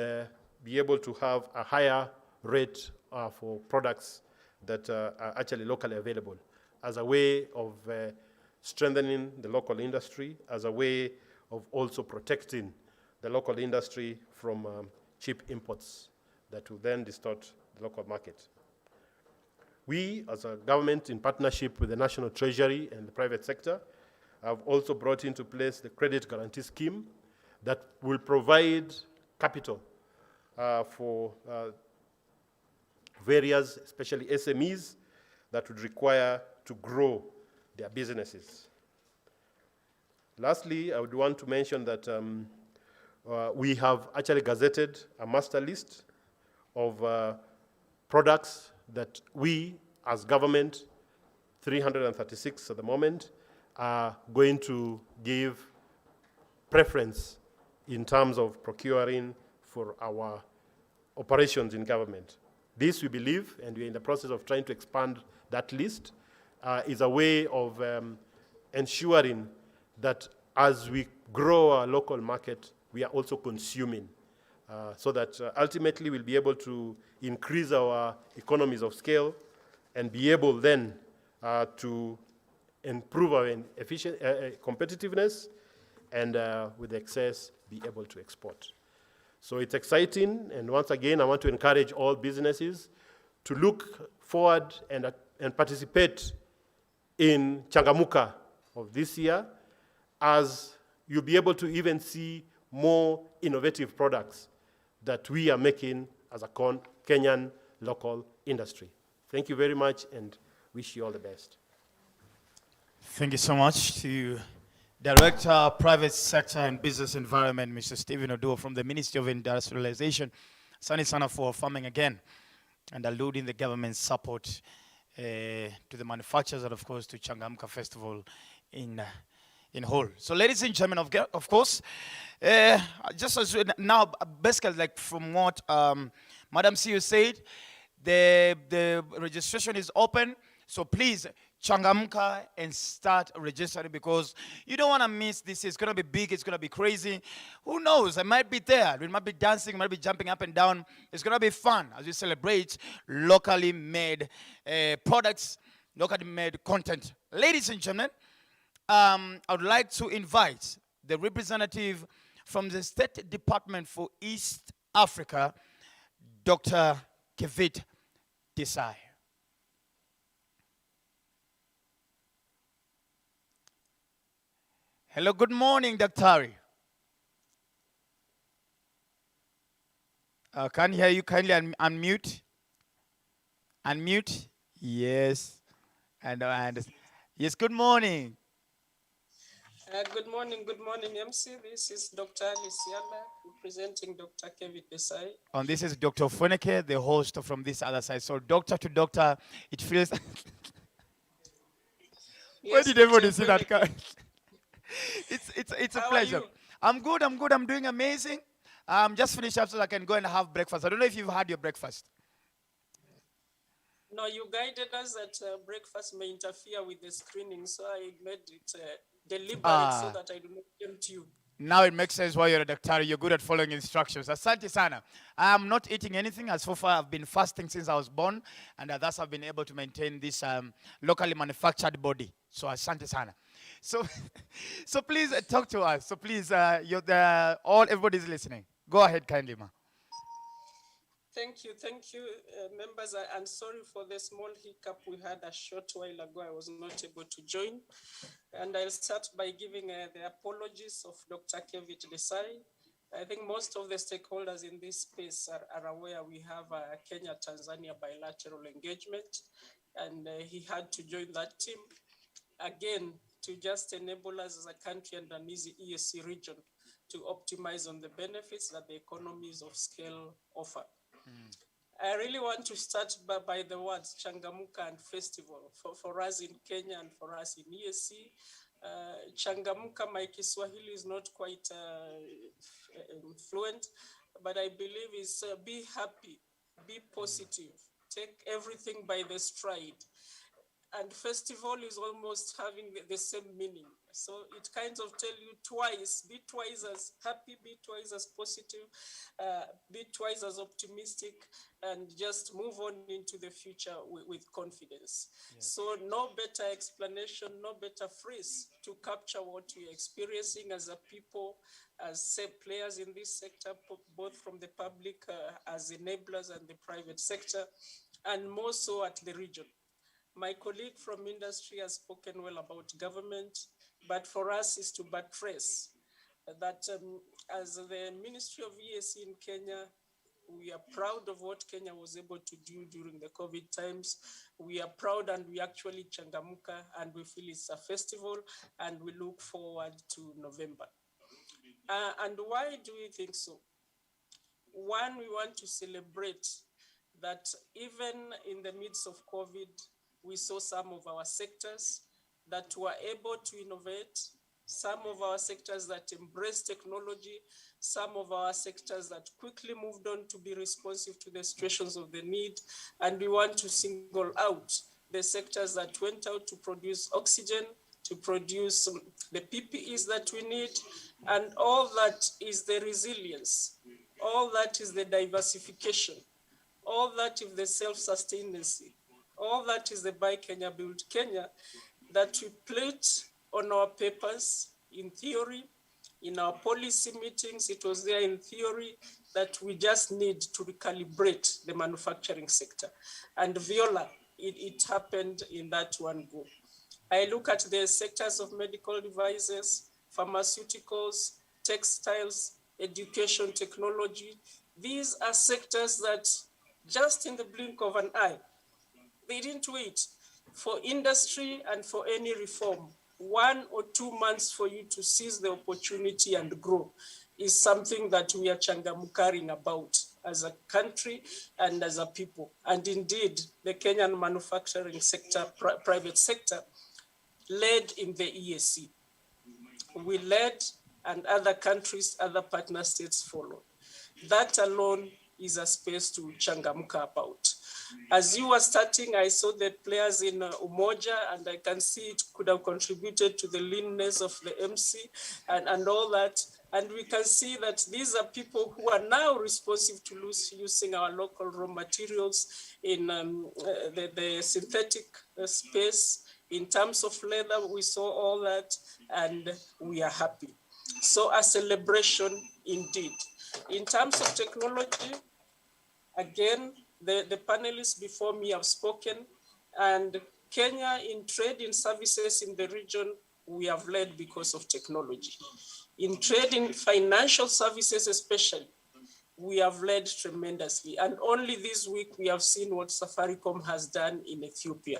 be able to have a higher rate for products that are actually locally available, as a way of strengthening the local industry, as a way of also protecting the local industry from cheap imports that will then distort the local market. We, as a government, in partnership with the National Treasury and the private sector, have also brought into place the credit guarantee scheme that will provide capital for various, especially SMEs, that would require to grow their businesses. Lastly, I would want to mention that we have actually gazetted a master list of products that we, as government, 336 at the moment, are going to give preference in terms of procuring for our operations in government. This, we believe, and we're in the process of trying to expand that list, is a way of ensuring that as we grow our local market, we are also consuming, so that ultimately we'll be able to increase our economies of scale and be able then to improve our competitiveness, and with excess be able to export. So it's exciting, and once again I want to encourage all businesses to look forward and participate in Changamka of this year, as you'll be able to even see more innovative products that we are making as a Kenyan local industry. Thank you very much, and wish you all the best. Thank you so much to Director, Private Sector and Business Environment, Mr. Stephen Oduo from the Ministry of Industrialization. Asante sana for farming again and alluding the government's support to the manufacturers and, of course, to Changamka Festival in whole. So, ladies and gentlemen, of course, just as now, basically, like from what Madam CEO said, the registration is open. So please, Changamka and start registering, because you don't want to miss this. It's going to be big. It's going to be crazy. Who knows? I might be there. We might be dancing. We might be jumping up and down. It's going to be fun as we celebrate locally made products, locally made content. Ladies and gentlemen, I would like to invite the representative from the State Department for East Africa, Dr. Kevit Desai. Hello, good morning, Dr. Can't hear you. Kindly unmute. Unmute. Yes. And yes, good morning. Good morning, MC. This is Dr. Alice Yala, representing Dr. Kevin Desai. And this is Dr. Fweneke, the host from this other side. So doctor to doctor, it feels... Yes, Where did everybody Dr. see that Fweneke. card? It's a How are pleasure. you? I'm good. I'm doing amazing. Just finish up so I can go and have breakfast. I don't know if you've had your breakfast. No, you guided us that breakfast may interfere with the screening, so I made it deliberate so that I do not tempt you. Now it makes sense why you're a doctor. You're good at following instructions. Asante sana. I'm not eating anything. As so far, I've been fasting since I was born, and thus I've been able to maintain this locally manufactured body. So asante sana. So, so please talk to us. So please, you're the, all everybody's listening. Go ahead, kindly, ma. Thank you, members. I'm sorry for the small hiccup we had a short while ago. I was not able to join. And I'll start by giving the apologies of Dr. Kevit Desai. I think most of the stakeholders in this space are aware we have a Kenya-Tanzania bilateral engagement, and he had to join that team, again, to just enable us as a country and an easy ESC region to optimize on the benefits that the economies of scale offer. I really want to start by the words Changamka and festival for us in Kenya and for us in ESC. Changamka, my Kiswahili is not quite fluent, but I believe is be happy, be positive, take everything by the stride. And festival is almost having the same meaning. So it kind of tell you twice, be twice as happy, be twice as positive, be twice as optimistic, and just move on into the future with confidence. Yes. So no better explanation, no better phrase to capture what we're experiencing as a people, as players in this sector, both from the public as enablers and the private sector, and more so at the region. My colleague from industry has spoken well about government, but for us is to buttress that as the Ministry of ESC in Kenya, we are proud of what Kenya was able to do during the COVID times. We are proud and we actually Changamka, and we feel it's a festival, and we look forward to November. And why do we think so? One, we want to celebrate that even in the midst of COVID, we saw some of our sectors that were able to innovate, some of our sectors that embraced technology, some of our sectors that quickly moved on to be responsive to the situations of the need. And we want to single out the sectors that went out to produce oxygen, to produce the PPEs that we need, and all that is the resilience, all that is the diversification, all that is the self-sustainancy, all that is the Buy Kenya, Build Kenya that we put on our papers in theory, in our policy meetings. It was there in theory that we just need to recalibrate the manufacturing sector. And Viola, it happened in that one go. I look at the sectors of medical devices, pharmaceuticals, textiles, education, technology. These are sectors that just in the blink of an eye, they didn't wait for industry and for any reform. 1 or 2 months for you to seize the opportunity and grow is something that we are changamukaring about as a country and as a people. And indeed, the Kenyan manufacturing sector, private sector, led in the EAC. We led, and other countries, other partner states followed. That alone is a space to changamka about. As you were starting, I saw the players in Umoja, and I can see it could have contributed to the leanness of the MC and all that. And we can see that these are people who are now responsive to using our local raw materials in the synthetic space. In terms of leather, we saw all that, and we are happy. So a celebration indeed. In terms of technology, again, the panelists before me have spoken, and Kenya in trade in services in the region, we have led because of technology. In trade in financial services especially, we have led tremendously. And only this week, we have seen what Safaricom has done in Ethiopia.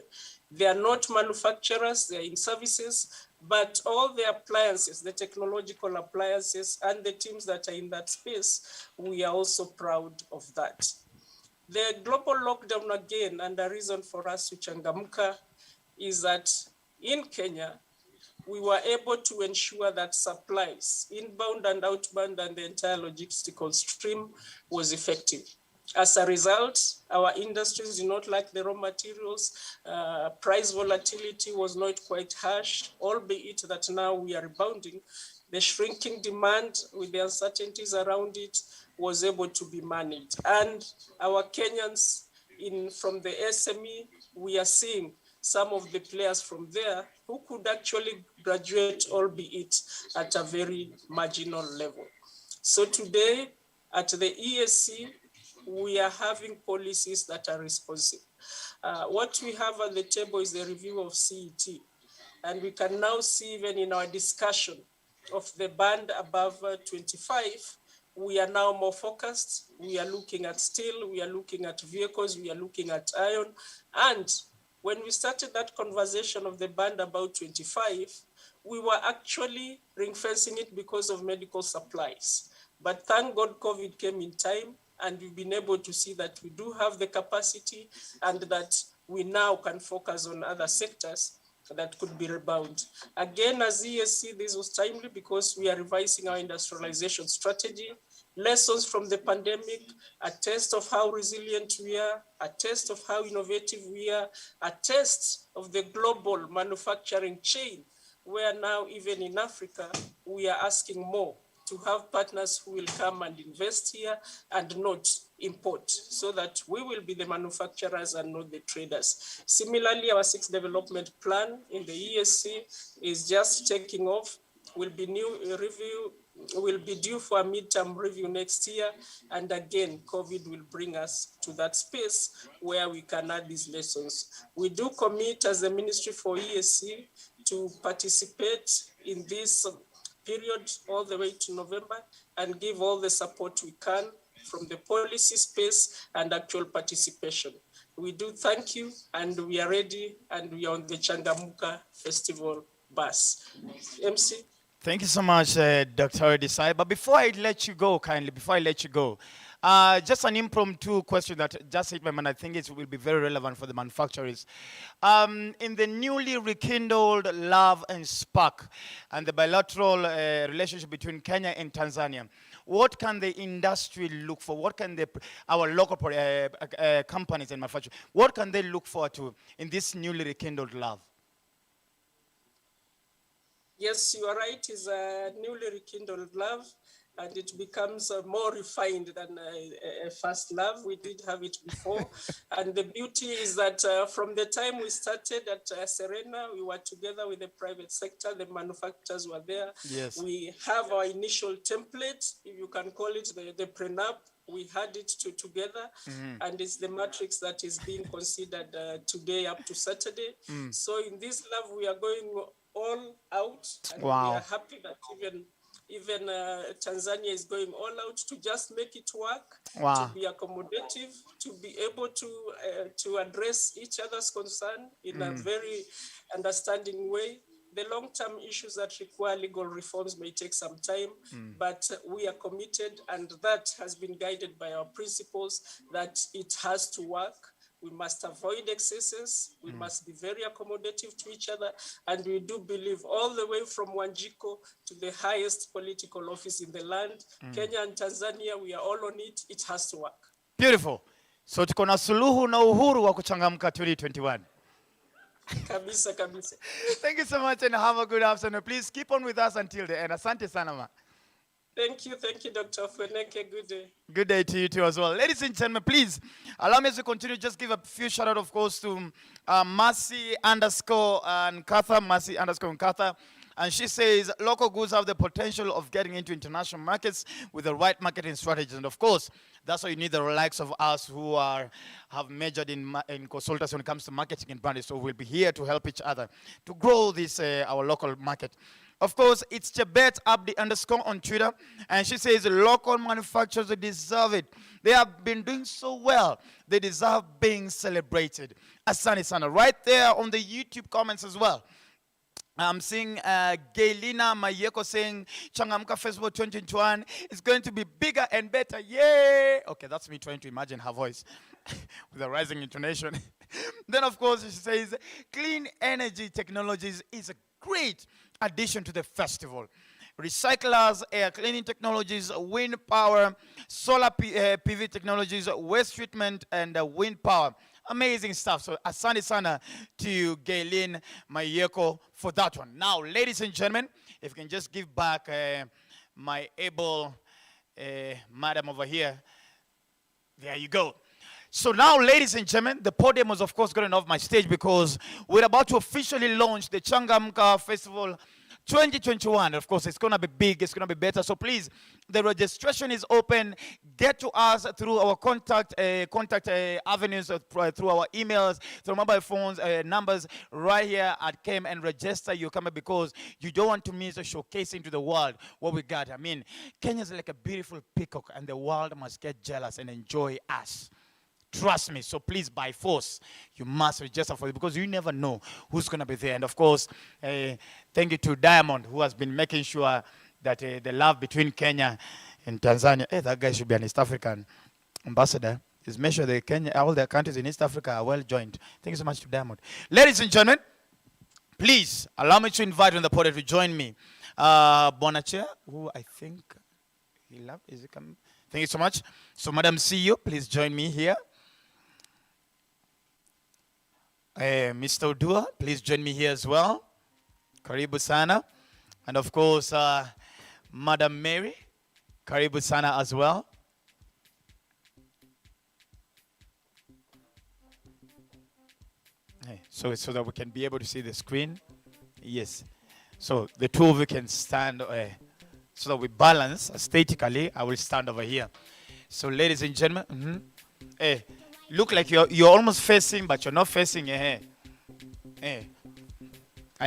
They are not manufacturers, they are in services, but all the appliances, the technological appliances, and the teams that are in that space, we are also proud of that. The global lockdown again, and the reason for us to changamka is that in Kenya, we were able to ensure that supplies, inbound and outbound, and the entire logistical stream was effective. As a result, our industries did not lack the raw materials. Price volatility was not quite harsh, albeit that now we are rebounding. The shrinking demand with the uncertainties around it was able to be managed. And our Kenyans from the SME, we are seeing some of the players from there who could actually graduate, albeit at a very marginal level. So today at the ESC, we are having policies that are responsive. What we have at the table is the review of CET. And we can now see even in our discussion of the band above 25, we are now more focused. We are looking at steel, we are looking at vehicles, we are looking at iron. And when we started that conversation of the band about 25, we were actually ring fencing it because of medical supplies. But thank God COVID came in time, and we've been able to see that we do have the capacity and that we now can focus on other sectors that could be rebound. Again, as ESC, this was timely because we are revising our industrialization strategy. Lessons from the pandemic, a test of how resilient we are, a test of how innovative we are, a test of the global manufacturing chain, where now even in Africa, we are asking more to have partners who will come and invest here and not import, so that we will be the manufacturers and not the traders. Similarly, our sixth development plan in the ESC is just taking off, will be due for a midterm review next year. And again, COVID will bring us to that space where we can add these lessons. We do commit as the Ministry for ESC to participate in this period all the way to November and give all the support we can from the policy space and actual participation. We do thank you, and we are ready, and we are on the Changamka Festival bus. MC? Thank you so much, Dr. Desai. But before I let you go, just an impromptu question that just hit my mind. I think it will be very relevant for the manufacturers. In the newly rekindled love and spark and the bilateral relationship between Kenya and Tanzania, what can the industry look for? What can our local companies and manufacturers, what can they look forward to in this newly rekindled love? Yes, you are right. It's a newly rekindled love, and it becomes more refined than a first love. We did have it before. And the beauty is that from the time we started at Serena, we were together with the private sector. The manufacturers were there. Yes. We have our initial template, if you can call it the prenup. We had it together, and it's the matrix that is being considered today up to Saturday. So in this love, we are going all out, and we are happy that even Tanzania is going all out to just make it work, to be accommodative, to be able to address each other's concern in a very understanding way. The long-term issues that require legal reforms may take some time, but we are committed, and that has been guided by our principles that it has to work. We must avoid excesses. We must be very accommodative to each other. And we do believe all the way from Wanjiko to the highest political office in the land, Kenya and Tanzania, we are all on it. It has to work. Beautiful. So tuko na suluhu na uhuru wa kuchangamka 2021. Kabisa, kabisa. Thank you so much and have a good afternoon. Please keep on with us until the end. Asante sana ma. Thank you, Dr. Fweneke. Good day. Good day to you too as well. Ladies and gentlemen, please allow me to continue. Just give a few shout out, of course, to Mercy underscore Nkatha. And she says, local goods have the potential of getting into international markets with the right marketing strategies. And of course, that's why you need the likes of us who have majored in consultancy when it comes to marketing and branding. So we'll be here to help each other to grow this, our local market. Of course, it's Chebet Abdi underscore on Twitter, and she says local manufacturers deserve it. They have been doing so well. They deserve being celebrated. Asante sana. Right there on the YouTube comments as well. I'm seeing Gaylina Mayeko saying Changamka Festival 2021 is going to be bigger and better. Yay! Okay, that's me trying to imagine her voice with a rising intonation. Then, of course, she says clean energy technologies is a great addition to the festival. Recyclers, air cleaning technologies, wind power, solar PV technologies, waste treatment, and wind power. Amazing stuff. So asante sana to Gaylene Mayeko for that one. Now, ladies and gentlemen, if you can just give back my able madam over here. There you go. So now, ladies and gentlemen, the podium was, of course, gotten off my stage because we're about to officially launch the Changamka Festival 2021. Of course, it's going to be big. It's going to be better. So please, the registration is open. Get to us through our contact avenues, through our emails, through mobile phones, numbers right here at KM, and register your camera because you don't want to miss a showcasing to the world what we got. I mean, Kenya's like a beautiful peacock, and the world must get jealous and enjoy us. Trust me. So please, by force, you must register for it because you never know who's going to be there. And of course, thank you to Diamond, who has been making sure that the love between Kenya and Tanzania, that guy should be an East African ambassador. Is make sure that Kenya, all the countries in East Africa are well joined. Thank you so much to Diamond. Ladies and gentlemen, please allow me to invite on the podium to join me. Bonaccia, who I think he loved. Is it coming? Thank you so much. So, Madam CEO, please join me here. Mr. Odua, please join me here as well. Karibu sana. And of course, Madam Mary, karibu sana as well. So that we can be able to see the screen. Yes. So the two of you can stand so that we balance aesthetically. I will stand over here. So ladies and gentlemen, look like you're almost facing, but you're not facing. I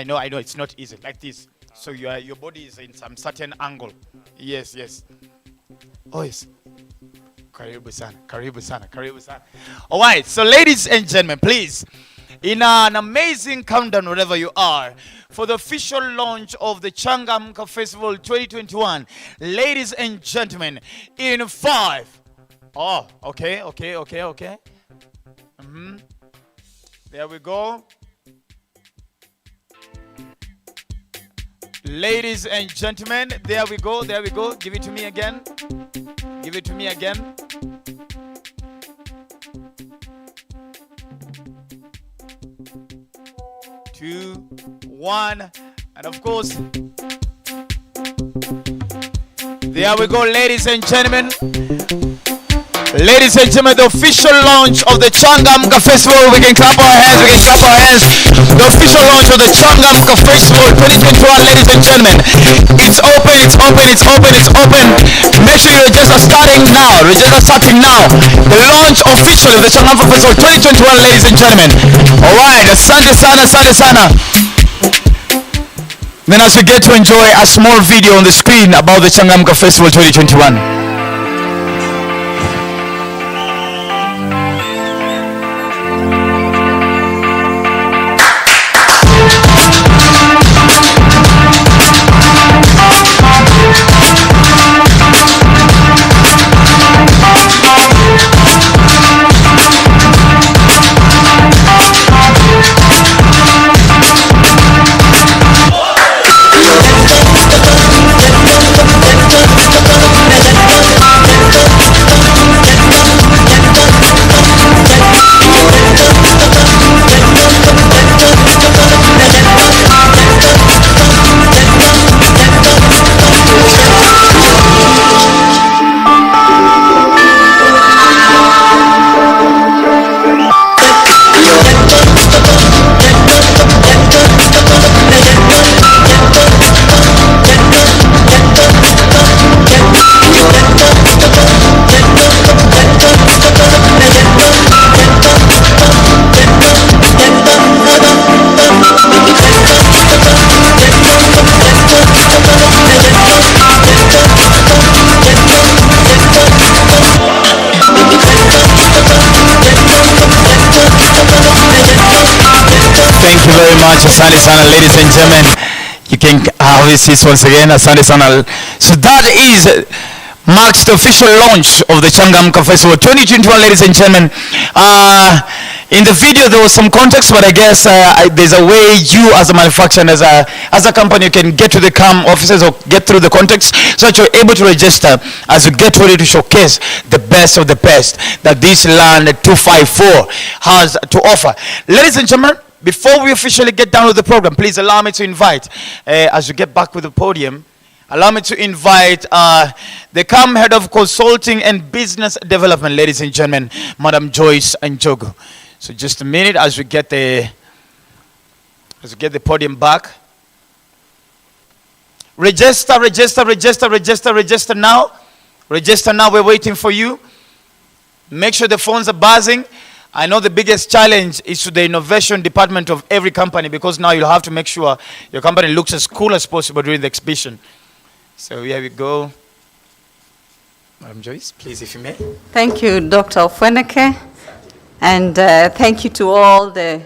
know, it's not easy. Like this. So your body is in some certain angle. Yes. Oh, yes. Karibu sana, karibu sana, karibu sana. All right, so ladies and gentlemen, please, in an amazing countdown wherever you are, for the official launch of the Changamka Festival 2021, ladies and gentlemen, in 5. Oh, okay. There we go. Ladies and gentlemen, there we go. Give it to me again. 2, 1, and of course, there we go, ladies and gentlemen. Ladies and gentlemen, the official launch of the Changamka Festival. We can clap our hands. The official launch of the Changamka Festival 2021, ladies and gentlemen. It's open. Make sure you register starting now. The launch official of the Changamka Festival 2021, ladies and gentlemen. Alright, asante sana. Then as we get to enjoy a small video on the screen about the Changamka Festival 2021. Thank you very much, asante sana, ladies and gentlemen. You can have your seats once again, asante sana. So that marks the official launch of the Changamka Festival 2021, ladies and gentlemen. In the video, there was some context, but I guess there's a way you, as a manufacturer, and as a company, you can get to the CAM offices or get through the context so that you're able to register as you get ready to showcase the best of the best that this land 254 has to offer. Ladies and gentlemen, before we officially get down with the program, please allow me to invite, as you get back with the podium, allow me to invite the CAM Head of Consulting and Business Development, ladies and gentlemen, Madam Joyce Njogu. So just a minute as we get the podium back. Register now. Register now, we're waiting for you. Make sure the phones are buzzing. I know the biggest challenge is to the innovation department of every company, because now you'll have to make sure your company looks as cool as possible during the exhibition. So here we go. Madam Joyce, please, if you may. Thank you, Dr. Ofweneke. And thank you to all the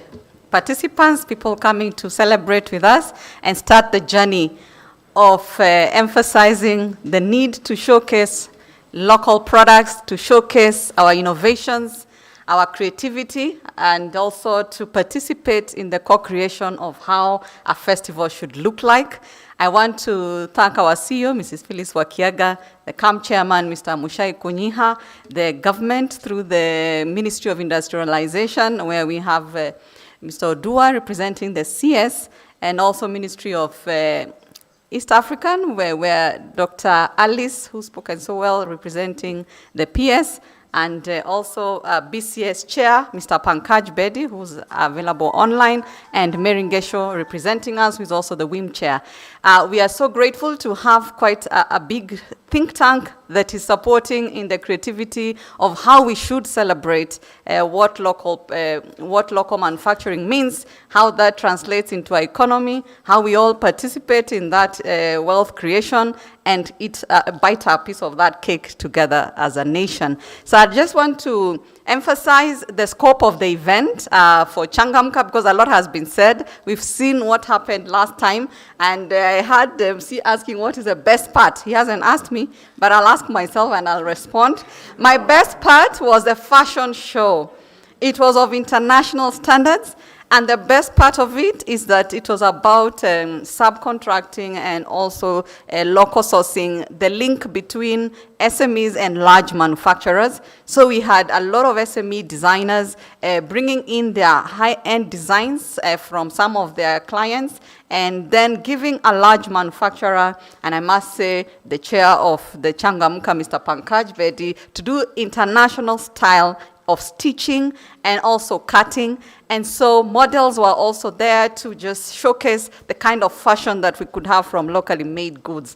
participants, people coming to celebrate with us and start the journey of emphasizing the need to showcase local products, to showcase our innovations, our creativity, and also to participate in the co-creation of how a festival should look like. I want to thank our CEO, Mrs. Phyllis Wakiaga, the CAM chairman, Mr. Mushai Kunyiha, the government through the Ministry of Industrialization, where we have Mr. Odua representing the CS, and also Ministry of East African, where Dr. Alice, who's spoken so well, representing the PS, and also BCS Chair, Mr. Pankaj Bedi, who's available online, and Mary Ngesho representing us, who's also the WIM Chair. We are so grateful to have quite a big think tank that is supporting in the creativity of how we should celebrate what local manufacturing means, how that translates into our economy, how we all participate in that wealth creation, and eat bite a piece of that cake together as a nation. So I just want to emphasize the scope of the event for Changamka, because a lot has been said. We've seen what happened last time, and I had MC asking what is the best part. He hasn't asked me, but I'll ask myself and I'll respond. My best part was the fashion show. It was of international standards, and the best part of it is that it was about subcontracting and also local sourcing, the link between SMEs and large manufacturers. So we had a lot of SME designers bringing in their high-end designs from some of their clients, and then giving a large manufacturer, and I must say the chair of the Changamka, Mr. Pankaj Bedi, to do international style of stitching and also cutting. And so models were also there to just showcase the kind of fashion that we could have from locally made goods.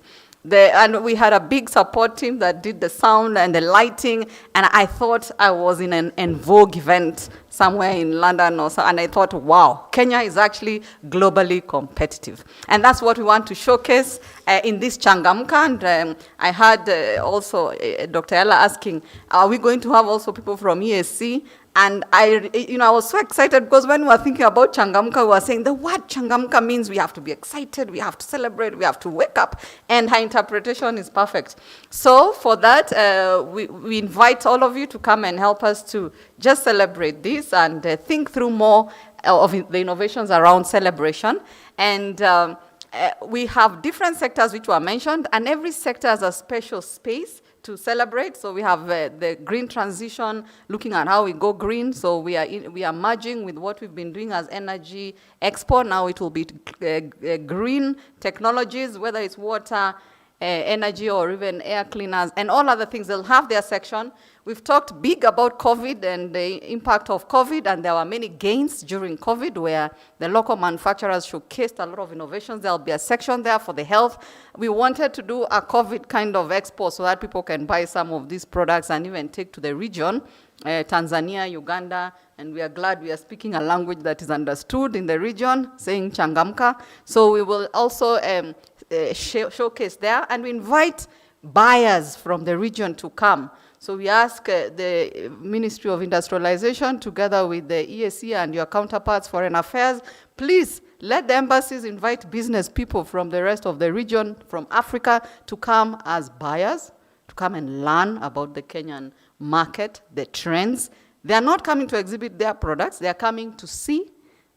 And we had a big support team that did the sound and the lighting, and I thought I was in an En Vogue event somewhere in London or so, and I thought, wow, Kenya is actually globally competitive. And that's what we want to showcase in this Changamka. And I had also Dr. Ella asking, are we going to have also people from ESC? And I was so excited, because when we were thinking about Changamka, we were saying the word Changamka means we have to be excited, we have to celebrate, we have to wake up, and her interpretation is perfect. So for that, we invite all of you to come and help us to just celebrate this and think through more of the innovations around celebration. And we have different sectors which were mentioned, and every sector has a special space to celebrate. So we have the green transition, looking at how we go green. So we are merging with what we've been doing as Energy Expo. Now it will be green technologies, whether it's water, energy, or even air cleaners, and all other things. They'll have their section. We've talked big about COVID and the impact of COVID, and there were many gains during COVID where the local manufacturers showcased a lot of innovations. There'll be a section there for the health. We wanted to do a COVID kind of expo so that people can buy some of these products and even take to the region, Tanzania, Uganda, and we are glad we are speaking a language that is understood in the region, saying Changamka. So we will also showcase there, and we invite buyers from the region to come. So we ask the Ministry of Industrialization, together with the ESC and your counterparts, Foreign Affairs, please let the embassies invite business people from the rest of the region, from Africa, to come as buyers, to come and learn about the Kenyan market, the trends, They are not coming to exhibit their products. They are coming to see,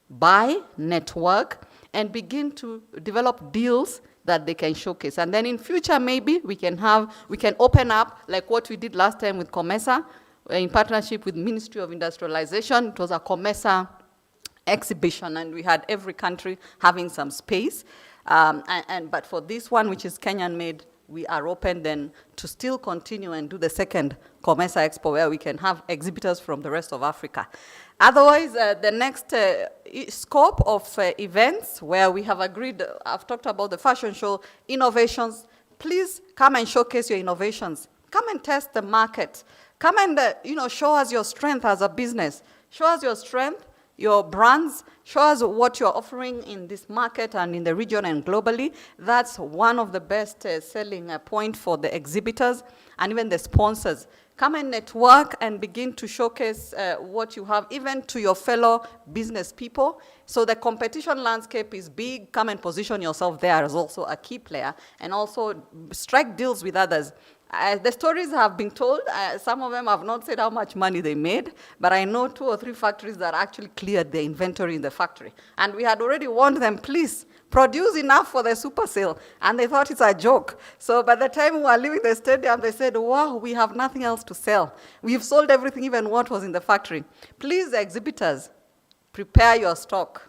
buy, network, and begin to develop deals that they can showcase. And then in future, maybe we can open up like what we did last time with COMESA in partnership with Ministry of Industrialization. It was a COMESA exhibition, and we had every country having some space. But for this one, which is Kenyan made, we are open then to still continue and do the second COMESA Expo where we can have exhibitors from the rest of Africa. Otherwise, the next scope of events where we have agreed, I've talked about the fashion show, innovations. Please come and showcase your innovations. Come and test the market. Come and show us your strength as a business. Show us your strength, your brands, show us what you're offering in this market and in the region and globally. That's one of the best selling point for the exhibitors and even the sponsors. Come and network and begin to showcase what you have, even to your fellow business people. So the competition landscape is big. Come and position yourself there as also a key player, and also strike deals with others. The stories have been told. Some of them have not said how much money they made, but I know 2 or 3 factories that actually cleared their inventory in the factory. And we had already warned them, please, produce enough for the super sale. And they thought it's a joke. So by the time we were leaving the stadium, they said, wow, we have nothing else to sell. We've sold everything, even what was in the factory. Please, exhibitors, prepare your stock.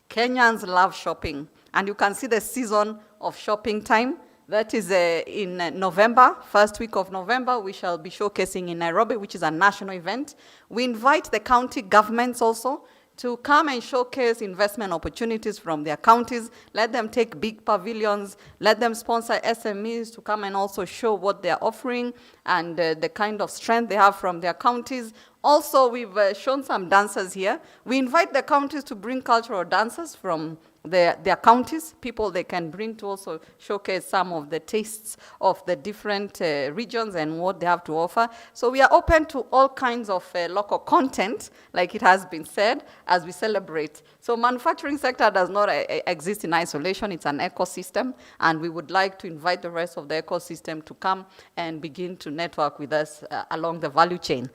Kenyans love shopping. And you can see the season of shopping time. That is in November, first week of November, we shall be showcasing in Nairobi, which is a national event. We invite the county governments also to come and showcase investment opportunities from their counties. Let them take big pavilions. Let them sponsor SMEs to come and also show what they're offering and the kind of strength they have from their counties. Also, we've shown some dancers here. We invite the counties to bring cultural dancers from their counties, people they can bring to also showcase some of the tastes of the different regions and what they have to offer. So we are open to all kinds of local content, like it has been said, as we celebrate. So manufacturing sector does not exist in isolation. It's an ecosystem, and we would like to invite the rest of the ecosystem to come and begin to network with us along the value chain.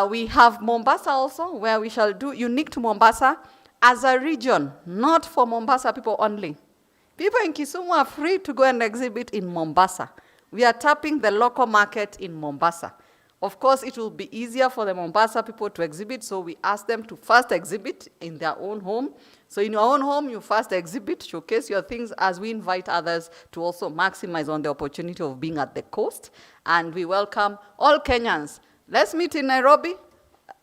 We have Mombasa also, where we shall do unique to Mombasa, as a region, not for Mombasa people only. People in Kisumu are free to go and exhibit in Mombasa. We are tapping the local market in Mombasa. Of course, it will be easier for the Mombasa people to exhibit, so we ask them to first exhibit in their own home. So in your own home, you first exhibit, showcase your things, as we invite others to also maximize on the opportunity of being at the coast. And we welcome all Kenyans. Let's meet in Nairobi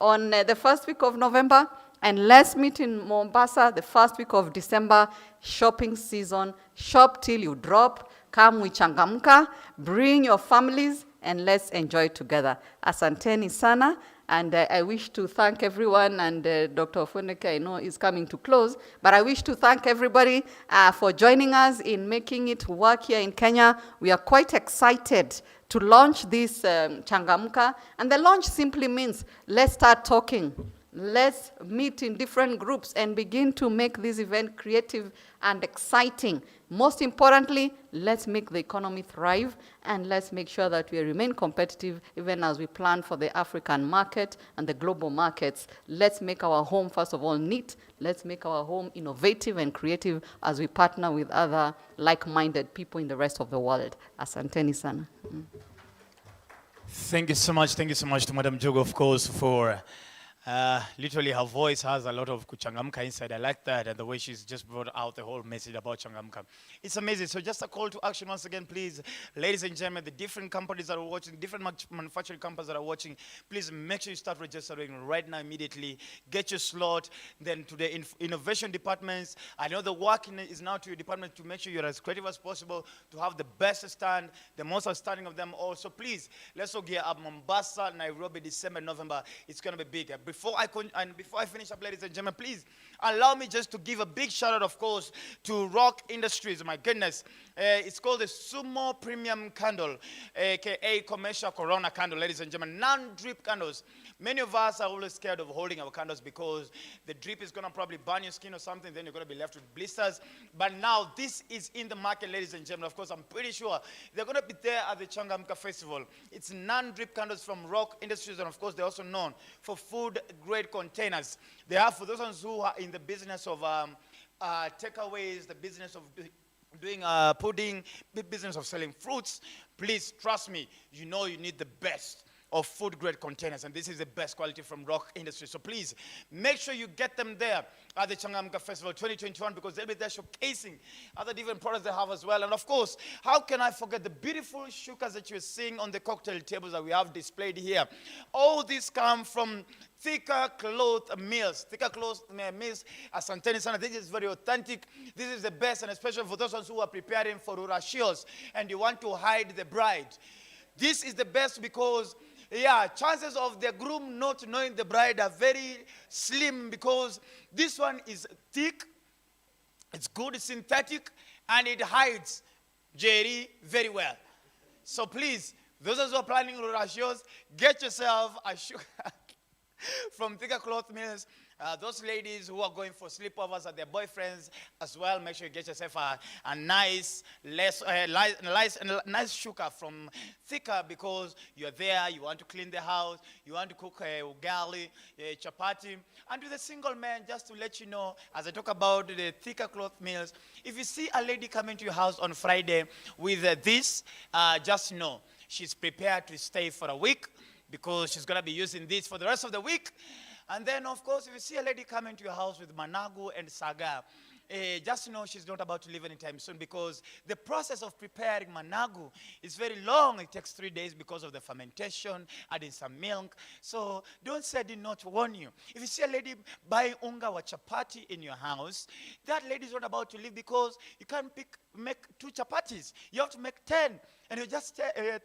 on the first week of November. And let's meet in Mombasa the first week of December, shopping season. Shop till you drop. Come with Changamka. Bring your families and let's enjoy together. Asanteni sana. And I wish to thank everyone, and Dr. Ofweneke, I know, is coming to close, but I wish to thank everybody for joining us in making it work here in Kenya. We are quite excited to launch this Changamka. And the launch simply means let's start talking. Let's meet in different groups and begin to make this event creative and exciting. Most importantly, let's make the economy thrive, and let's make sure that we remain competitive even as we plan for the African market and the global markets. Let's make our home, first of all, neat. Let's make our home innovative and creative as we partner with other like-minded people in the rest of the world. Asanteni sana. Thank you so much to Madam Jogo, of course, for literally her voice has a lot of Changamka inside. I like that, and the way she's just brought out the whole message about Changamka. It's amazing. So just a call to action once again, please, ladies and gentlemen, the different companies that are watching, different manufacturing companies that are watching, please make sure you start registering right now immediately. Get your slot. Then to the innovation departments, I know the work is now to your department to make sure you're as creative as possible, to have the best stand, the most outstanding of them all. So please, let's all gear up. Mombasa, Nairobi, December, November. It's going to be big. Before I finish up, ladies and gentlemen, please allow me just to give a big shout out, of course, to Rock Industries. My goodness, It's called the Sumo Premium Candle, aka Commercial Corona Candle, ladies and gentlemen. Non-drip candles. Many of us are always scared of holding our candles because the drip is going to probably burn your skin or something. Then you're going to be left with blisters. But now this is in the market, ladies and gentlemen. Of course, I'm pretty sure they're going to be there at the Changamka Festival. It's non-drip candles from Rock Industries, and of course, they're also known for food-grade containers. They are for those ones who are in the business of takeaways, the business of doing pudding, the business of selling fruits. Please trust me, you know you need the best of food grade containers, and this is the best quality from Rock Industries. So please make sure you get them there at the Changamka Festival 2021, because they'll be there showcasing other different products they have as well. And of course, how can I forget the beautiful shukas that you're seeing on the cocktail tables that we have displayed here? All these come from Thicker Cloth Mills. Thicker Cloth Mills, Asanteni Sana. This is very authentic. This is the best, and especially for those ones who are preparing for Urashios and you want to hide the bride. This is the best because chances of the groom not knowing the bride are very slim, because this one is thick, it's good, it's synthetic, and it hides Jerry very well. So please, those who are planning Rurashios, get yourself a sugar from Thicker Cloth Mills. Those ladies who are going for sleepovers at their boyfriends as well, make sure you get yourself a nice sugar from Thicker, because you're there, you want to clean the house, you want to cook ugali, chapati. And to the single man, just to let you know, as I talk about the Thicker Cloth Mills, if you see a lady coming to your house on Friday with this, just know she's prepared to stay for a week, because she's going to be using this for the rest of the week. And then, of course, if you see a lady coming to your house with managu and saga, just know she's not about to leave anytime soon, because the process of preparing managu is very long. It takes 3 days because of the fermentation, adding some milk. So don't say I did not warn you. If you see a lady buying unga or chapati in your house, that lady is not about to leave, because you can't make 2 chapatis. You have to make 10. And you just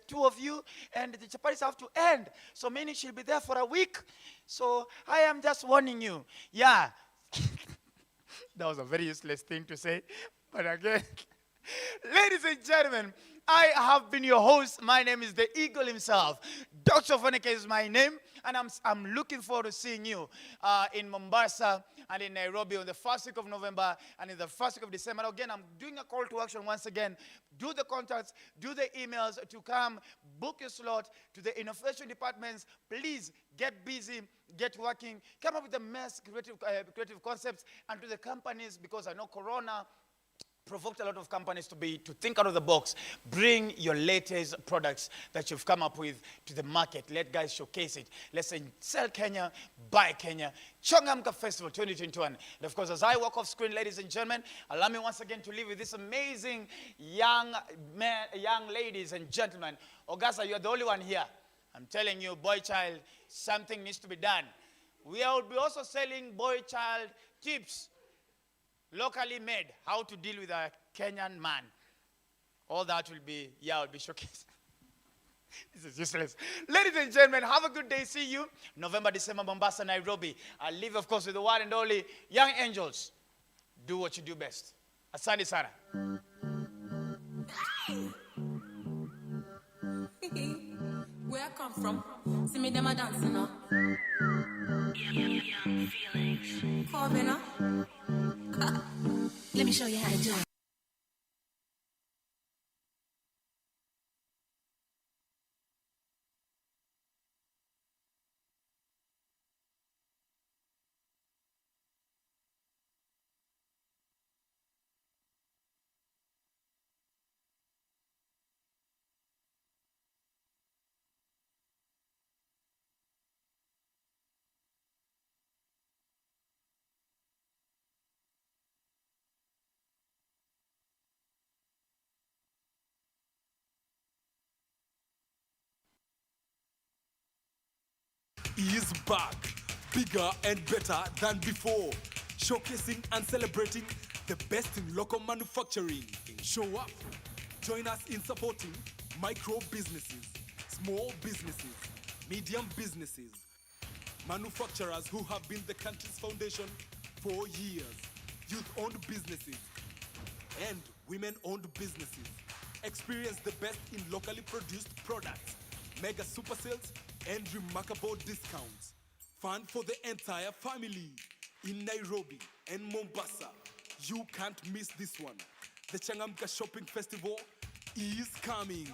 2 of you, and the chapatis have to end. So meaning she'll be there for a week. So I am just warning you. Yeah. That was a very useless thing to say. But again, ladies and gentlemen, I have been your host. My name is the Eagle himself. Dr. Foneke is my name. And I'm looking forward to seeing you in Mombasa and in Nairobi on the first week of November and in the first week of December. Again, I'm doing a call to action once again. Do the contacts, do the emails to come, book your slot to the innovation departments. Please get busy, get working, come up with the best creative concepts, and to the companies, because I know Corona provoked a lot of companies to think out of the box. Bring your latest products that you've come up with to the market. Let guys showcase it. Let's say sell Kenya, buy Kenya. Changamka Festival 2021. And of course, as I walk off screen, ladies and gentlemen, allow me once again to leave with this amazing young ladies and gentlemen. Augusta, you're the only one here. I'm telling you, boy child, something needs to be done. We will be also selling boy child tips, locally made, how to deal with a Kenyan man. All that will be showcased. This is useless. Ladies and gentlemen, have a good day. See you November, December, Mombasa, Nairobi. I'll leave, of course, with the one and only Young Angels. Do what you do best. Asante sana. Where I come from, see me them a dancing now. Young feelings. Corbin, let me show you how to do it. Is back, bigger and better than before, showcasing and celebrating the best in local manufacturing. Show up, join us in supporting micro businesses, small businesses, medium businesses, manufacturers who have been the country's foundation for years, youth-owned businesses, and women-owned businesses. Experience the best in locally produced products, mega super sales, and remarkable discounts. Fun for the entire family in Nairobi and Mombasa. You can't miss this one. The Changamka Shopping Festival is coming.